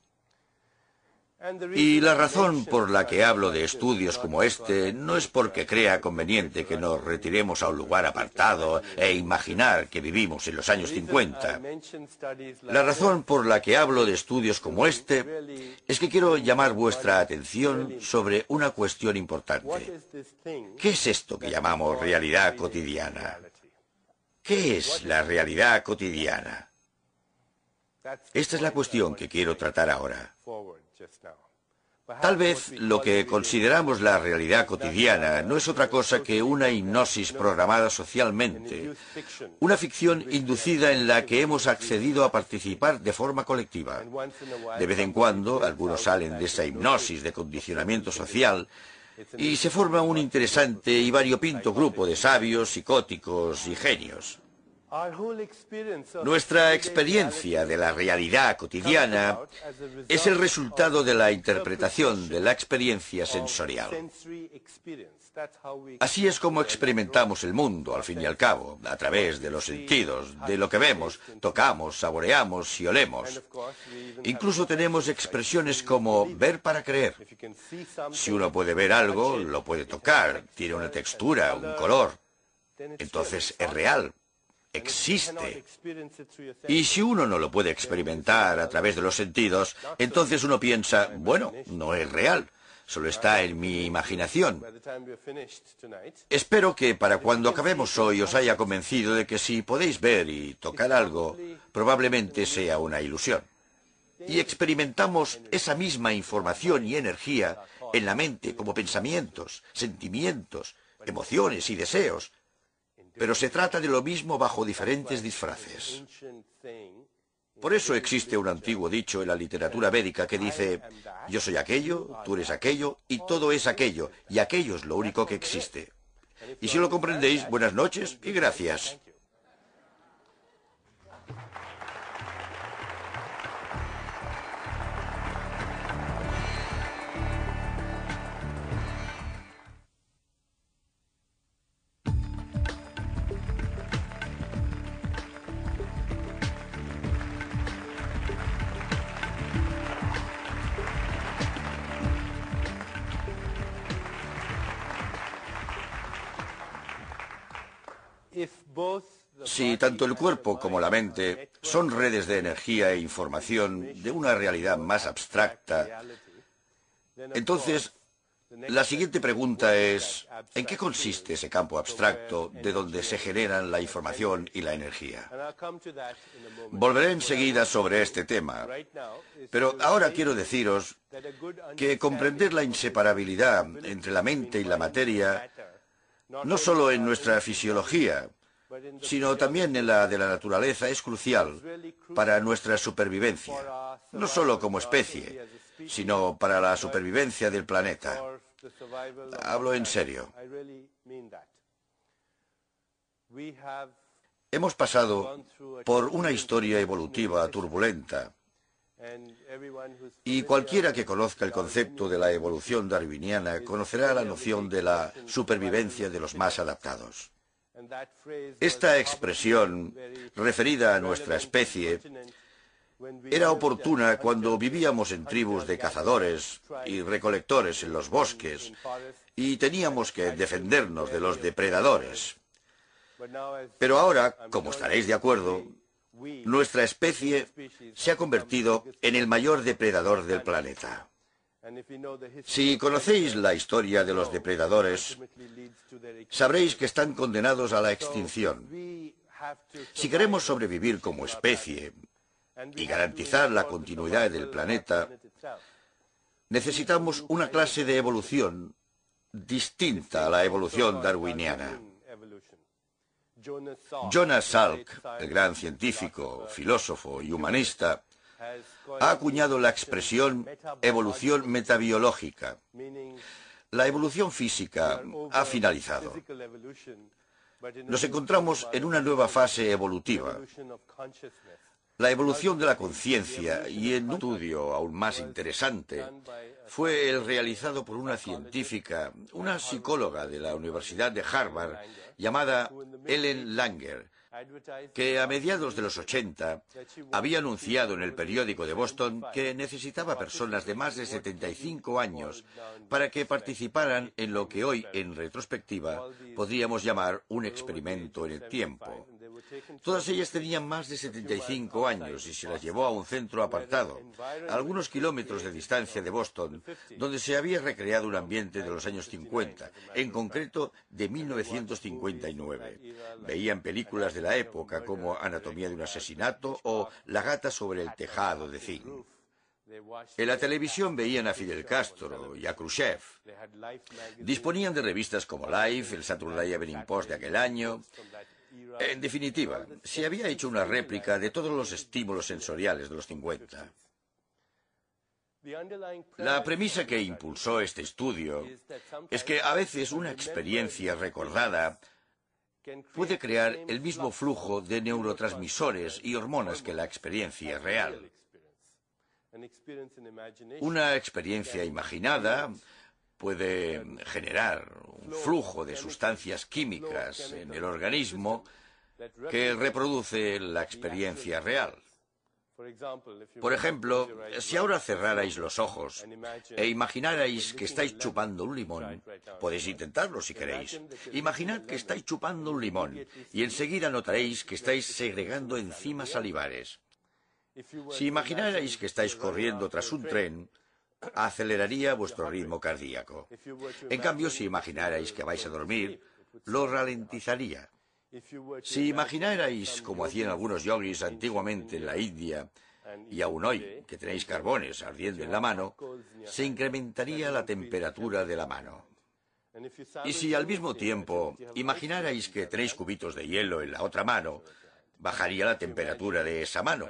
Y la razón por la que hablo de estudios como este no es porque crea conveniente que nos retiremos a un lugar apartado e imaginar que vivimos en los años 50. La razón por la que hablo de estudios como este es que quiero llamar vuestra atención sobre una cuestión importante. ¿Qué es esto que llamamos realidad cotidiana? ¿Qué es la realidad cotidiana? Esta es la cuestión que quiero tratar ahora. Tal vez lo que consideramos la realidad cotidiana no es otra cosa que una hipnosis programada socialmente, una ficción inducida en la que hemos accedido a participar de forma colectiva. De vez en cuando, algunos salen de esa hipnosis de condicionamiento social y se forma un interesante y variopinto grupo de sabios, psicóticos y genios. Nuestra experiencia de la realidad cotidiana es el resultado de la interpretación de la experiencia sensorial. Así es como experimentamos el mundo, al fin y al cabo, a través de los sentidos, de lo que vemos, tocamos, saboreamos y olemos. Incluso tenemos expresiones como ver para creer. Si uno puede ver algo, lo puede tocar, tiene una textura, un color. Entonces es real. Existe. Y si uno no lo puede experimentar a través de los sentidos, entonces uno piensa, bueno, no es real, solo está en mi imaginación. Espero que para cuando acabemos hoy os haya convencido de que si podéis ver y tocar algo, probablemente sea una ilusión. Y experimentamos esa misma información y energía en la mente como pensamientos, sentimientos, emociones y deseos. Pero se trata de lo mismo bajo diferentes disfraces. Por eso existe un antiguo dicho en la literatura védica que dice, yo soy aquello, tú eres aquello, y todo es aquello, y aquello es lo único que existe. Y si lo comprendéis, buenas noches y gracias. Si tanto el cuerpo como la mente son redes de energía e información de una realidad más abstracta, entonces la siguiente pregunta es, ¿en qué consiste ese campo abstracto de donde se generan la información y la energía? Volveré enseguida sobre este tema, pero ahora quiero deciros que comprender la inseparabilidad entre la mente y la materia, no solo en nuestra fisiología, sino también en la de la naturaleza, es crucial para nuestra supervivencia, no solo como especie, sino para la supervivencia del planeta. Hablo en serio. Hemos pasado por una historia evolutiva turbulenta, y cualquiera que conozca el concepto de la evolución darwiniana conocerá la noción de la supervivencia de los más adaptados. Esta expresión, referida a nuestra especie, era oportuna cuando vivíamos en tribus de cazadores y recolectores en los bosques y teníamos que defendernos de los depredadores. Pero ahora, como estaréis de acuerdo, nuestra especie se ha convertido en el mayor depredador del planeta. Si conocéis la historia de los depredadores, sabréis que están condenados a la extinción. Si queremos sobrevivir como especie y garantizar la continuidad del planeta, necesitamos una clase de evolución distinta a la evolución darwiniana. Jonas Salk, el gran científico, filósofo y humanista, ha acuñado la expresión evolución metabiológica. La evolución física ha finalizado. Nos encontramos en una nueva fase evolutiva, la evolución de la conciencia, y en un estudio aún más interesante fue el realizado por una científica, una psicóloga de la Universidad de Harvard, llamada Ellen Langer, que a mediados de los 80 había anunciado en el periódico de Boston que necesitaba personas de más de 75 años para que participaran en lo que hoy, en retrospectiva, podríamos llamar un experimento en el tiempo. Todas ellas tenían más de 75 años y se las llevó a un centro apartado, a algunos kilómetros de distancia de Boston, donde se había recreado un ambiente de los años 50, en concreto de 1959. Veían películas de la época como Anatomía de un asesinato o La gata sobre el tejado de zinc. En la televisión veían a Fidel Castro y a Khrushchev. Disponían de revistas como Life, el Saturday Evening Post de aquel año. En definitiva, se había hecho una réplica de todos los estímulos sensoriales de los 50. La premisa que impulsó este estudio es que a veces una experiencia recordada puede crear el mismo flujo de neurotransmisores y hormonas que la experiencia real. Una experiencia imaginada puede generar un flujo de sustancias químicas en el organismo que reproduce la experiencia real. Por ejemplo, si ahora cerrarais los ojos e imaginarais que estáis chupando un limón, podéis intentarlo si queréis. Imaginad que estáis chupando un limón y enseguida notaréis que estáis segregando enzimas salivares. Si imaginarais que estáis corriendo tras un tren, aceleraría vuestro ritmo cardíaco. En cambio, si imaginarais que vais a dormir, lo ralentizaría. Si imaginarais, como hacían algunos yogis antiguamente en la India, y aún hoy, que tenéis carbones ardiendo en la mano, se incrementaría la temperatura de la mano. Y si al mismo tiempo imaginarais que tenéis cubitos de hielo en la otra mano, bajaría la temperatura de esa mano.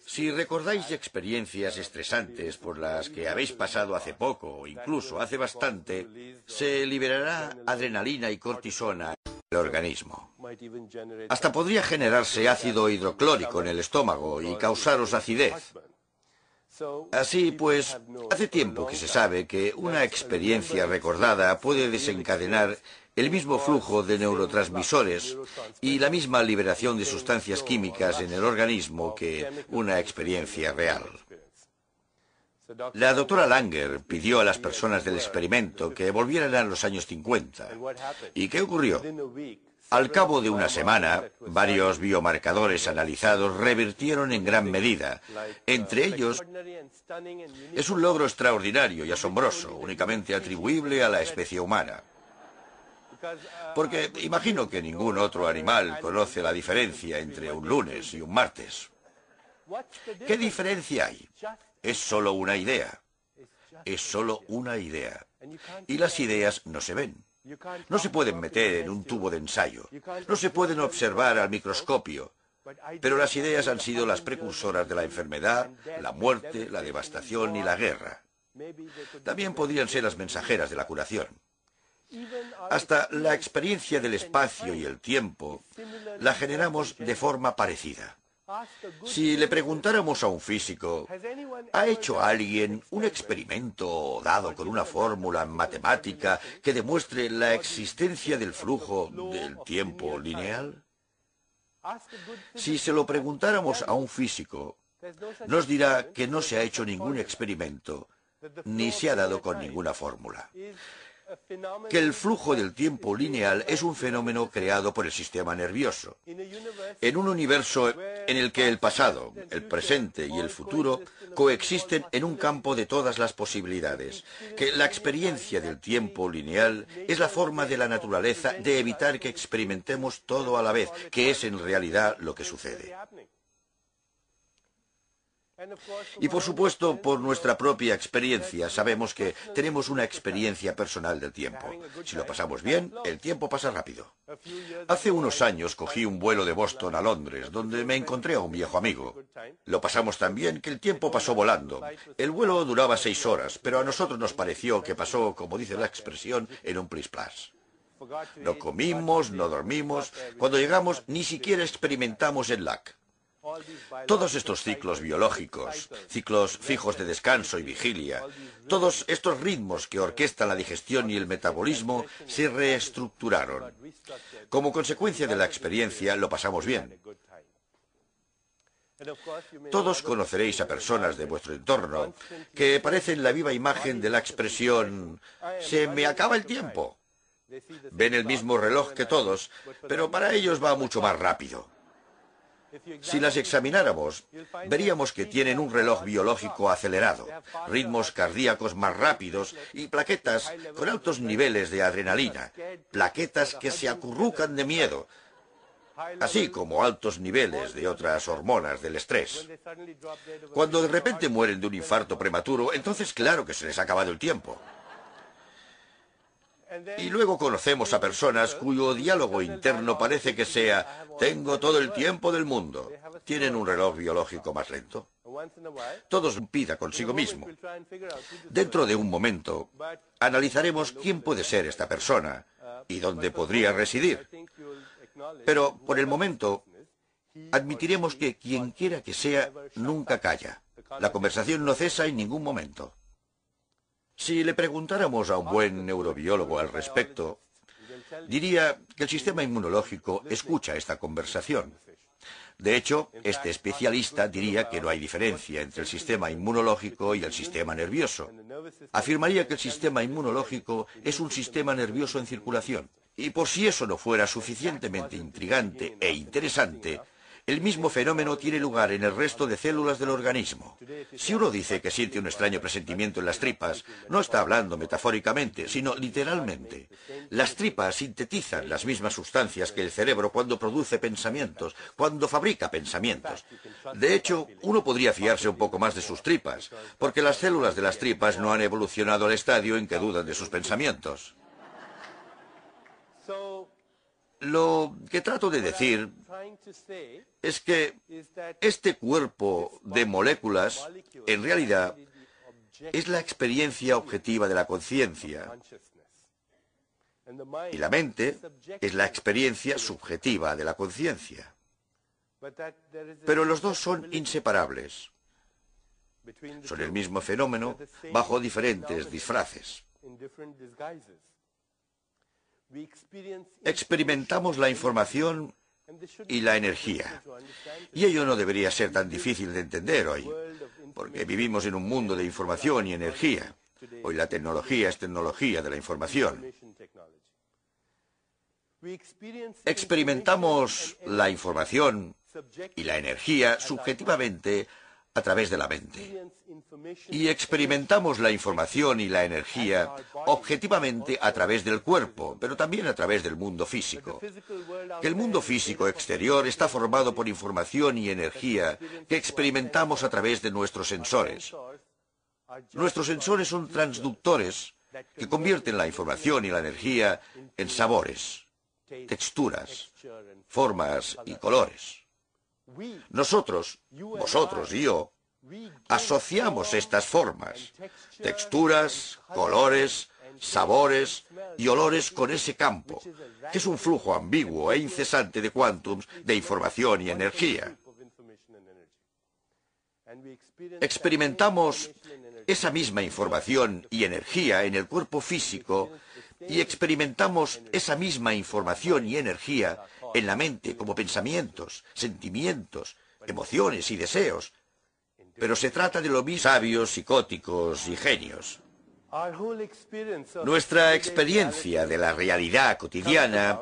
Si recordáis experiencias estresantes por las que habéis pasado hace poco o incluso hace bastante, se liberará adrenalina y cortisona en el organismo. Hasta podría generarse ácido hidroclórico en el estómago y causaros acidez. Así pues, hace tiempo que se sabe que una experiencia recordada puede desencadenar el mismo flujo de neurotransmisores y la misma liberación de sustancias químicas en el organismo que una experiencia real. La doctora Langer pidió a las personas del experimento que volvieran a los años 50. ¿Y qué ocurrió? Al cabo de una semana, varios biomarcadores analizados revirtieron en gran medida. Entre ellos, es un logro extraordinario y asombroso, únicamente atribuible a la especie humana. Porque imagino que ningún otro animal conoce la diferencia entre un lunes y un martes. ¿Qué diferencia hay? Es solo una idea. Es solo una idea. Y las ideas no se ven. No se pueden meter en un tubo de ensayo. No se pueden observar al microscopio. Pero las ideas han sido las precursoras de la enfermedad, la muerte, la devastación y la guerra. También podrían ser las mensajeras de la curación. Hasta la experiencia del espacio y el tiempo la generamos de forma parecida. Si le preguntáramos a un físico, ¿ha hecho alguien un experimento dado con una fórmula matemática que demuestre la existencia del flujo del tiempo lineal? Si se lo preguntáramos a un físico, nos dirá que no se ha hecho ningún experimento, ni se ha dado con ninguna fórmula. Que el flujo del tiempo lineal es un fenómeno creado por el sistema nervioso. En un universo en el que el pasado, el presente y el futuro coexisten en un campo de todas las posibilidades. Que la experiencia del tiempo lineal es la forma de la naturaleza de evitar que experimentemos todo a la vez, que es en realidad lo que sucede. Y por supuesto, por nuestra propia experiencia, sabemos que tenemos una experiencia personal del tiempo. Si lo pasamos bien, el tiempo pasa rápido. Hace unos años cogí un vuelo de Boston a Londres, donde me encontré a un viejo amigo. Lo pasamos tan bien que el tiempo pasó volando. El vuelo duraba 6 horas, pero a nosotros nos pareció que pasó, como dice la expresión, en un plis-plas. No comimos, no dormimos. Cuando llegamos, ni siquiera experimentamos el lag. Todos estos ciclos biológicos, ciclos fijos de descanso y vigilia, todos estos ritmos que orquestan la digestión y el metabolismo se reestructuraron. Como consecuencia de la experiencia, lo pasamos bien. Todos conoceréis a personas de vuestro entorno que parecen la viva imagen de la expresión «se me acaba el tiempo». Ven el mismo reloj que todos, pero para ellos va mucho más rápido. Si las examináramos, veríamos que tienen un reloj biológico acelerado, ritmos cardíacos más rápidos y plaquetas con altos niveles de adrenalina, plaquetas que se acurrucan de miedo, así como altos niveles de otras hormonas del estrés. Cuando de repente mueren de un infarto prematuro, entonces claro que se les ha acabado el tiempo. Y luego conocemos a personas cuyo diálogo interno parece que sea «tengo todo el tiempo del mundo». Tienen un reloj biológico más lento. Todos pida consigo mismo. Dentro de un momento, analizaremos quién puede ser esta persona y dónde podría residir. Pero, por el momento, admitiremos que quien quiera que sea, nunca calla. La conversación no cesa en ningún momento. Si le preguntáramos a un buen neurobiólogo al respecto, diría que el sistema inmunológico escucha esta conversación. De hecho, este especialista diría que no hay diferencia entre el sistema inmunológico y el sistema nervioso. Afirmaría que el sistema inmunológico es un sistema nervioso en circulación. Y por si eso no fuera suficientemente intrigante e interesante, el mismo fenómeno tiene lugar en el resto de células del organismo. Si uno dice que siente un extraño presentimiento en las tripas, no está hablando metafóricamente, sino literalmente. Las tripas sintetizan las mismas sustancias que el cerebro cuando produce pensamientos, cuando fabrica pensamientos. De hecho, uno podría fiarse un poco más de sus tripas, porque las células de las tripas no han evolucionado al estadio en que dudan de sus pensamientos. Lo que trato de decir es que este cuerpo de moléculas, en realidad, es la experiencia objetiva de la conciencia. Y la mente es la experiencia subjetiva de la conciencia. Pero los dos son inseparables. Son el mismo fenómeno bajo diferentes disfraces. Experimentamos la información y la energía. Y ello no debería ser tan difícil de entender hoy, porque vivimos en un mundo de información y energía. Hoy la tecnología es tecnología de la información. Experimentamos la información y la energía subjetivamente a través de la mente. Y experimentamos la información y la energía objetivamente a través del cuerpo, pero también a través del mundo físico. Que el mundo físico exterior está formado por información y energía que experimentamos a través de nuestros sensores. Nuestros sensores son transductores que convierten la información y la energía en sabores, texturas, formas y colores. Nosotros, vosotros y yo, asociamos estas formas, texturas, colores, sabores y olores con ese campo, que es un flujo ambiguo e incesante de quántums de información y energía. Experimentamos esa misma información y energía en el cuerpo físico y experimentamos esa misma información y energía en la mente como pensamientos, sentimientos, emociones y deseos. Pero se trata de lo mismo sabios, psicóticos y genios. Nuestra experiencia de la realidad cotidiana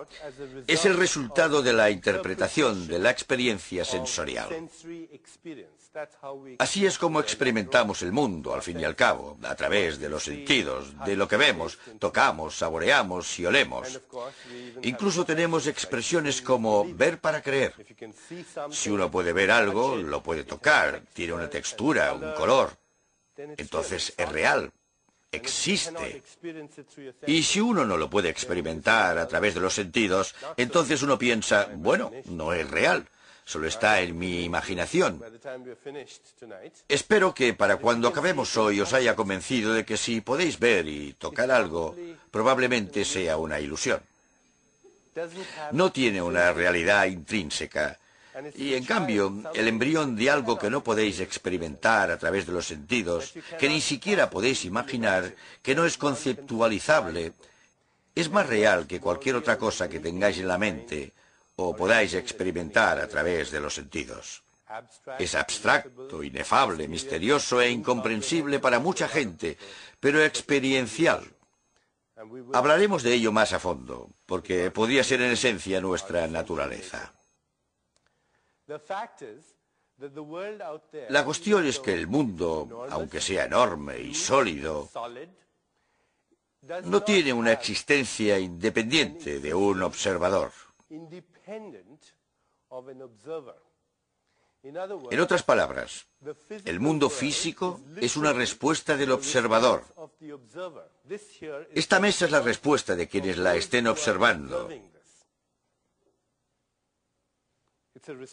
es el resultado de la interpretación de la experiencia sensorial. Así es como experimentamos el mundo, al fin y al cabo, a través de los sentidos, de lo que vemos, tocamos, saboreamos y olemos. Incluso tenemos expresiones como ver para creer. Si uno puede ver algo, lo puede tocar, tiene una textura, un color. Entonces es real. Existe. Y si uno no lo puede experimentar a través de los sentidos, entonces uno piensa, bueno, no es real, solo está en mi imaginación. Espero que para cuando acabemos hoy os haya convencido de que si podéis ver y tocar algo, probablemente sea una ilusión. No tiene una realidad intrínseca, Y en cambio, el embrión de algo que no podéis experimentar a través de los sentidos, que ni siquiera podéis imaginar, que no es conceptualizable, es más real que cualquier otra cosa que tengáis en la mente o podáis experimentar a través de los sentidos. Es abstracto, inefable, misterioso e incomprensible para mucha gente, pero experiencial. Hablaremos de ello más a fondo, porque podría ser en esencia nuestra naturaleza. La cuestión es que el mundo, aunque sea enorme y sólido, no tiene una existencia independiente de un observador. En otras palabras, el mundo físico es una respuesta del observador. Esta mesa es la respuesta de quienes la estén observando.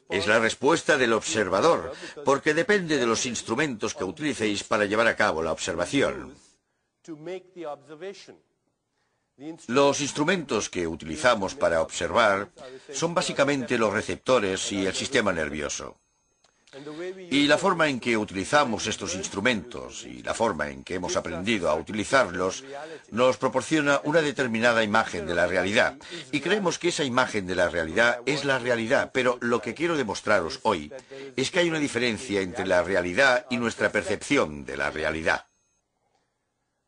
Es la respuesta del observador, porque depende de los instrumentos que utilicéis para llevar a cabo la observación. Los instrumentos que utilizamos para observar son básicamente los receptores y el sistema nervioso. Y la forma en que utilizamos estos instrumentos y la forma en que hemos aprendido a utilizarlos nos proporciona una determinada imagen de la realidad. Y creemos que esa imagen de la realidad es la realidad, pero lo que quiero demostraros hoy es que hay una diferencia entre la realidad y nuestra percepción de la realidad.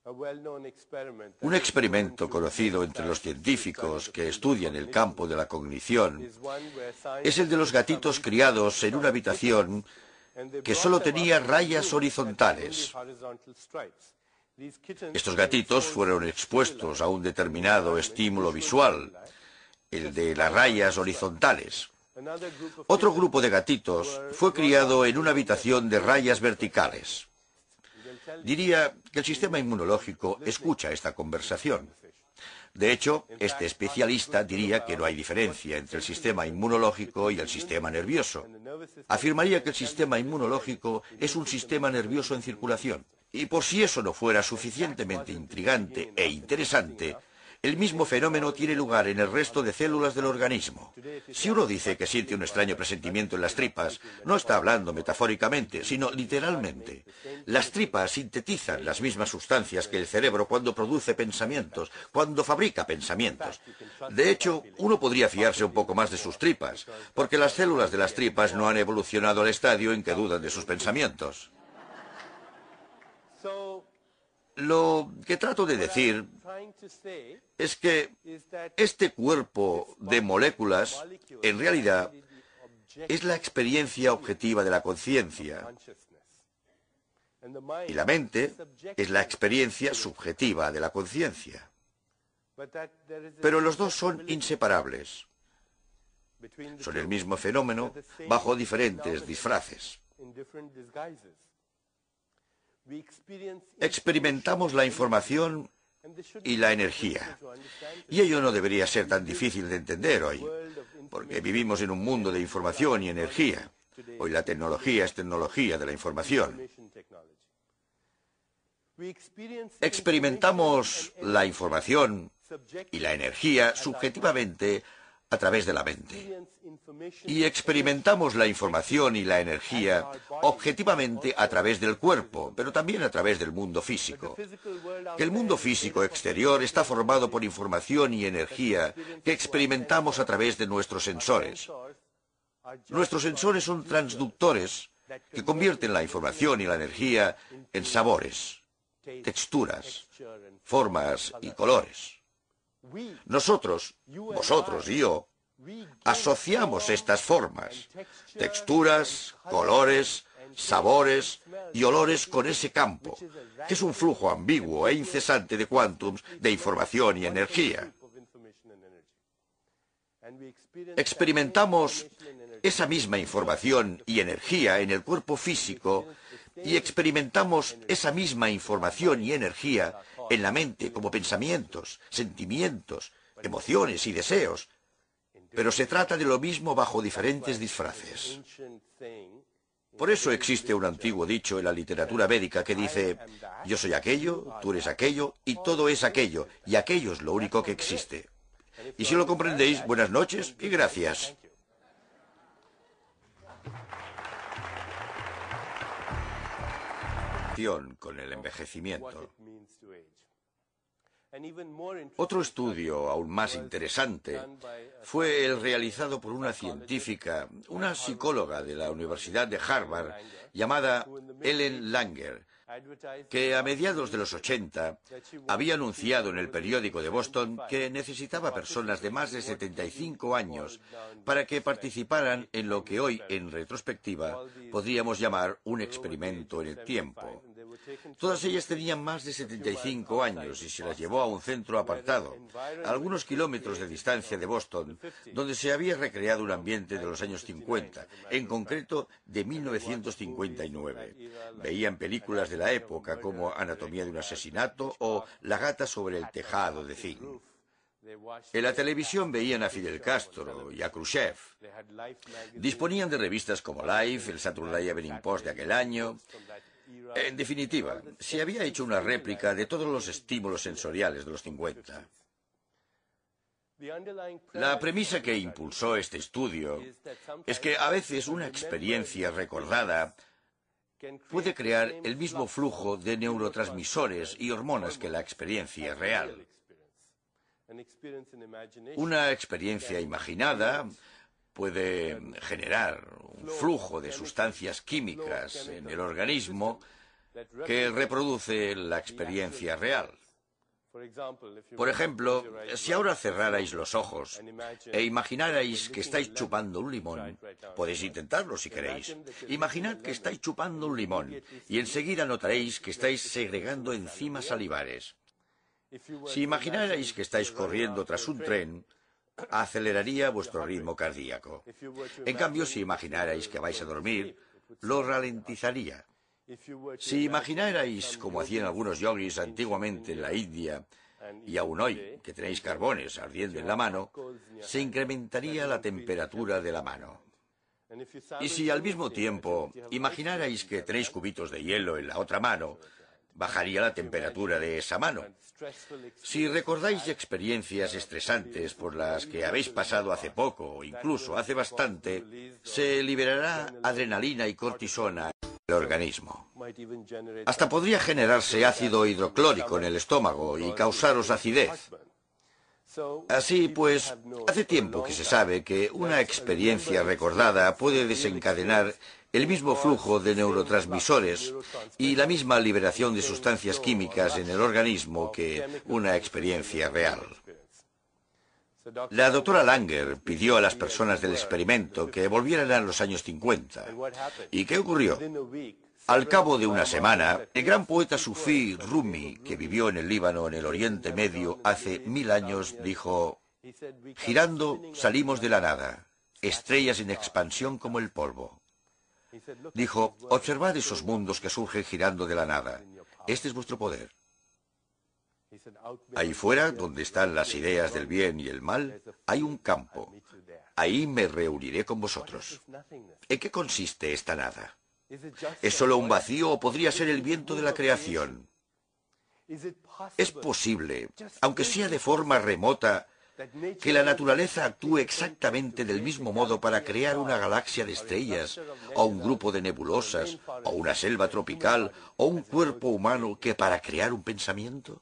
Un experimento conocido entre los científicos que estudian el campo de la cognición es el de los gatitos criados en una habitación que solo tenía rayas horizontales. Estos gatitos fueron expuestos a un determinado estímulo visual, el de las rayas horizontales. Otro grupo de gatitos fue criado en una habitación de rayas verticales. Diría que el sistema inmunológico escucha esta conversación. De hecho, este especialista diría que no hay diferencia entre el sistema inmunológico y el sistema nervioso. Afirmaría que el sistema inmunológico es un sistema nervioso en circulación. Y por si eso no fuera suficientemente intrigante e interesante, el mismo fenómeno tiene lugar en el resto de células del organismo. Si uno dice que siente un extraño presentimiento en las tripas, no está hablando metafóricamente, sino literalmente. Las tripas sintetizan las mismas sustancias que el cerebro cuando produce pensamientos, cuando fabrica pensamientos. De hecho, uno podría fiarse un poco más de sus tripas, porque las células de las tripas no han evolucionado al estadio en que dudan de sus pensamientos. Lo que trato de decir es que este cuerpo de moléculas, en realidad, es la experiencia objetiva de la conciencia. Y la mente es la experiencia subjetiva de la conciencia. Pero los dos son inseparables. Son el mismo fenómeno bajo diferentes disfraces. Experimentamos la información y la energía. Y ello no debería ser tan difícil de entender hoy, porque vivimos en un mundo de información y energía. Hoy la tecnología es tecnología de la información. Experimentamos la información y la energía subjetivamente a través de la mente. Y experimentamos la información y la energía objetivamente a través del cuerpo, pero también a través del mundo físico. Que el mundo físico exterior está formado por información y energía que experimentamos a través de nuestros sensores. Nuestros sensores son transductores que convierten la información y la energía en sabores, texturas, formas y colores. Nosotros, vosotros y yo, asociamos estas formas, texturas, colores, sabores y olores con ese campo, que es un flujo ambiguo e incesante de quántums de información y energía. Experimentamos esa misma información y energía en el cuerpo físico y experimentamos esa misma información y energía en la mente como pensamientos, sentimientos, emociones y deseos. Pero se trata de lo mismo bajo diferentes disfraces. Por eso existe un antiguo dicho en la literatura védica que dice: yo soy aquello, tú eres aquello, y todo es aquello, y aquello es lo único que existe. Y si lo comprendéis, buenas noches y gracias. relación con el envejecimiento. Otro estudio aún más interesante fue el realizado por una científica, una psicóloga de la Universidad de Harvard, llamada Ellen Langer, que a mediados de los 80 había anunciado en el periódico de Boston que necesitaba personas de más de 75 años para que participaran en lo que hoy, en retrospectiva, podríamos llamar un experimento en el tiempo. Todas ellas tenían más de 75 años y se las llevó a un centro apartado, a algunos kilómetros de distancia de Boston, donde se había recreado un ambiente de los años 50, en concreto de 1959. Veían películas de la época como Anatomía de un asesinato o La gata sobre el tejado de zinc. En la televisión veían a Fidel Castro y a Khrushchev. Disponían de revistas como Life, el Saturday Evening Post de aquel año. En definitiva, se había hecho una réplica de todos los estímulos sensoriales de los 50. La premisa que impulsó este estudio es que a veces una experiencia recordada puede crear el mismo flujo de neurotransmisores y hormonas que la experiencia real. Una experiencia imaginada puede generar un flujo de sustancias químicas en el organismo que reproduce la experiencia real. Por ejemplo, si ahora cerrarais los ojos e imaginarais que estáis chupando un limón, podéis intentarlo si queréis. Imaginad que estáis chupando un limón y enseguida notaréis que estáis segregando enzimas salivares. Si imaginarais que estáis corriendo tras un tren, aceleraría vuestro ritmo cardíaco. En cambio, si imaginarais que vais a dormir, lo ralentizaría. Si imaginarais, como hacían algunos yogis antiguamente en la India, y aún hoy, que tenéis carbones ardiendo en la mano, se incrementaría la temperatura de la mano. Y si al mismo tiempo imaginarais que tenéis cubitos de hielo en la otra mano, bajaría la temperatura de esa mano. Si recordáis experiencias estresantes por las que habéis pasado hace poco o incluso hace bastante, se liberará adrenalina y cortisona en el organismo. Hasta podría generarse ácido hidroclórico en el estómago y causaros acidez. Así pues, hace tiempo que se sabe que una experiencia recordada puede desencadenar el mismo flujo de neurotransmisores y la misma liberación de sustancias químicas en el organismo que una experiencia real. La doctora Langer pidió a las personas del experimento que volvieran a los años 50. ¿Y qué ocurrió? Al cabo de una semana, el gran poeta sufí Rumi, que vivió en el Líbano, en el Oriente Medio, hace 1000 años, dijo: «Girando salimos de la nada, estrellas en expansión como el polvo». Dijo: «Observad esos mundos que surgen girando de la nada. Este es vuestro poder. Ahí fuera, donde están las ideas del bien y el mal, hay un campo. Ahí me reuniré con vosotros». ¿En qué consiste esta nada? ¿Es solo un vacío o podría ser el viento de la creación? ¿Es posible, aunque sea de forma remota, que la naturaleza actúe exactamente del mismo modo para crear una galaxia de estrellas, o un grupo de nebulosas, o una selva tropical, o un cuerpo humano que para crear un pensamiento?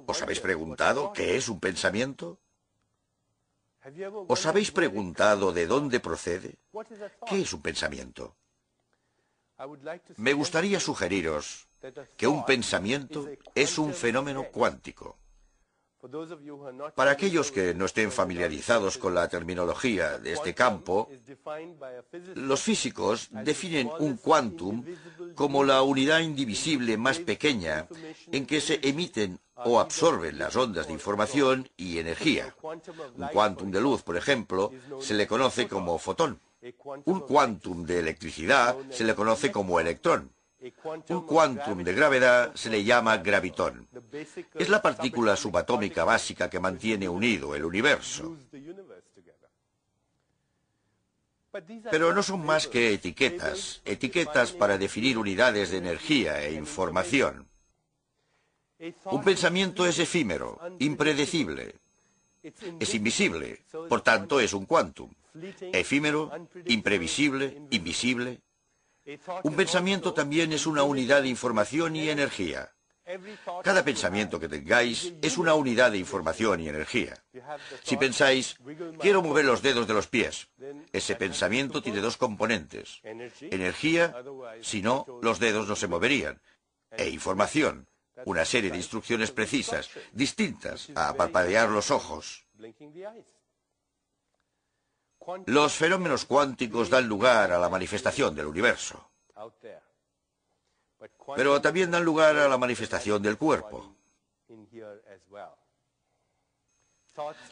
¿Os habéis preguntado qué es un pensamiento? ¿Os habéis preguntado de dónde procede? ¿Qué es un pensamiento? Me gustaría sugeriros que un pensamiento es un fenómeno cuántico. Para aquellos que no estén familiarizados con la terminología de este campo, los físicos definen un quantum como la unidad indivisible más pequeña en que se emiten o absorben las ondas de información y energía. Un quantum de luz, por ejemplo, se le conoce como fotón. Un quantum de electricidad se le conoce como electrón. Un quantum de gravedad se le llama gravitón. Es la partícula subatómica básica que mantiene unido el universo. Pero no son más que etiquetas para definir unidades de energía e información. Un pensamiento es efímero, impredecible, es invisible, por tanto es un quantum. Efímero, imprevisible, invisible. Un pensamiento también es una unidad de información y energía. Cada pensamiento que tengáis es una unidad de información y energía. Si pensáis, quiero mover los dedos de los pies, ese pensamiento tiene dos componentes. Energía, si no, los dedos no se moverían. E información, una serie de instrucciones precisas, distintas a parpadear los ojos. Los fenómenos cuánticos dan lugar a la manifestación del universo. Pero también dan lugar a la manifestación del cuerpo.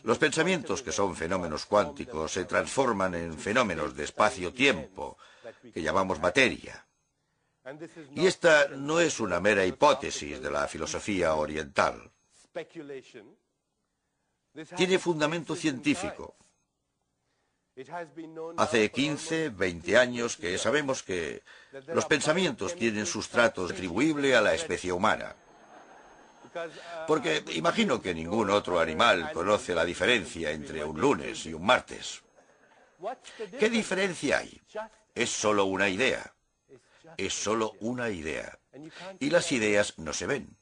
Los pensamientos que son fenómenos cuánticos se transforman en fenómenos de espacio-tiempo, que llamamos materia. Y esta no es una mera hipótesis de la filosofía oriental. Tiene fundamento científico. Hace 15, 20 años que sabemos que los pensamientos tienen sustrato atribuible a la especie humana. Porque imagino que ningún otro animal conoce la diferencia entre un lunes y un martes. ¿Qué diferencia hay? Es solo una idea. Es solo una idea. Y las ideas no se ven.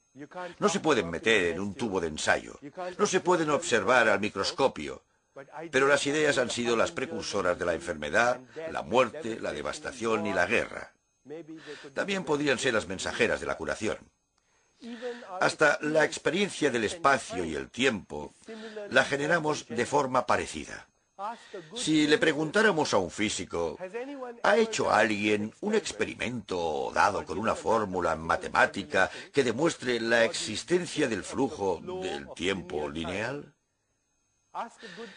No se pueden meter en un tubo de ensayo. No se pueden observar al microscopio. Pero las ideas han sido las precursoras de la enfermedad, la muerte, la devastación y la guerra. También podrían ser las mensajeras de la curación. Hasta la experiencia del espacio y el tiempo la generamos de forma parecida. Si le preguntáramos a un físico, ¿ha hecho alguien un experimento dado con una fórmula matemática que demuestre la existencia del flujo del tiempo lineal?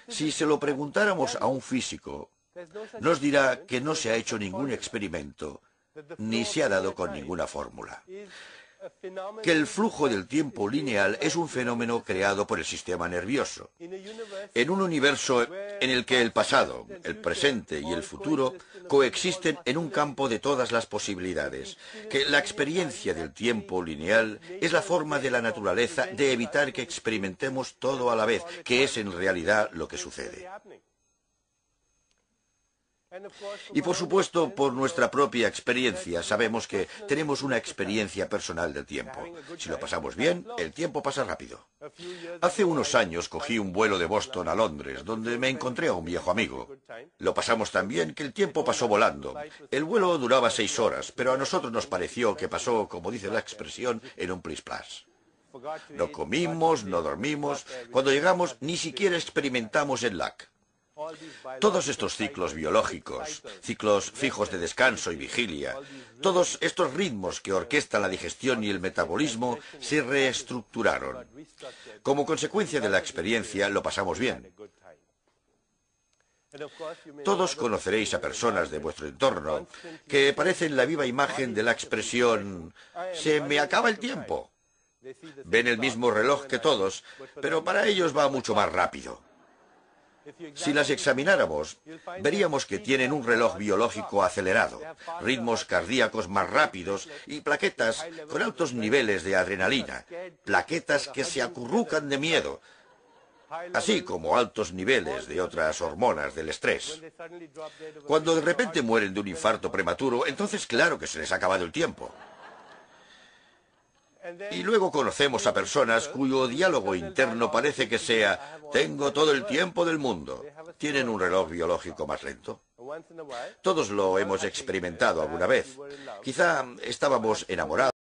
Si se lo preguntáramos a un físico, nos dirá que no se ha hecho ningún experimento, ni se ha dado con ninguna fórmula. Que el flujo del tiempo lineal es un fenómeno creado por el sistema nervioso. En un universo en el que el pasado, el presente y el futuro coexisten en un campo de todas las posibilidades. Que la experiencia del tiempo lineal es la forma de la naturaleza de evitar que experimentemos todo a la vez, que es en realidad lo que sucede. Y por supuesto, por nuestra propia experiencia, sabemos que tenemos una experiencia personal del tiempo. Si lo pasamos bien, el tiempo pasa rápido. Hace unos años cogí un vuelo de Boston a Londres, donde me encontré a un viejo amigo. Lo pasamos tan bien que el tiempo pasó volando. El vuelo duraba 6 horas, pero a nosotros nos pareció que pasó, como dice la expresión, en un plis-plas. No comimos, no dormimos. Cuando llegamos, ni siquiera experimentamos el lag. Todos estos ciclos biológicos, ciclos fijos de descanso y vigilia, todos estos ritmos que orquestan la digestión y el metabolismo se reestructuraron. Como consecuencia de la experiencia, lo pasamos bien. Todos conoceréis a personas de vuestro entorno que parecen la viva imagen de la expresión «se me acaba el tiempo». Ven el mismo reloj que todos, pero para ellos va mucho más rápido. Si las examináramos, veríamos que tienen un reloj biológico acelerado, ritmos cardíacos más rápidos y plaquetas con altos niveles de adrenalina, plaquetas que se acurrucan de miedo, así como altos niveles de otras hormonas del estrés. Cuando de repente mueren de un infarto prematuro, entonces claro que se les ha acabado el tiempo. Y luego conocemos a personas cuyo diálogo interno parece que sea «tengo todo el tiempo del mundo». Tienen un reloj biológico más lento. Todos lo hemos experimentado alguna vez. Quizá estábamos enamorados.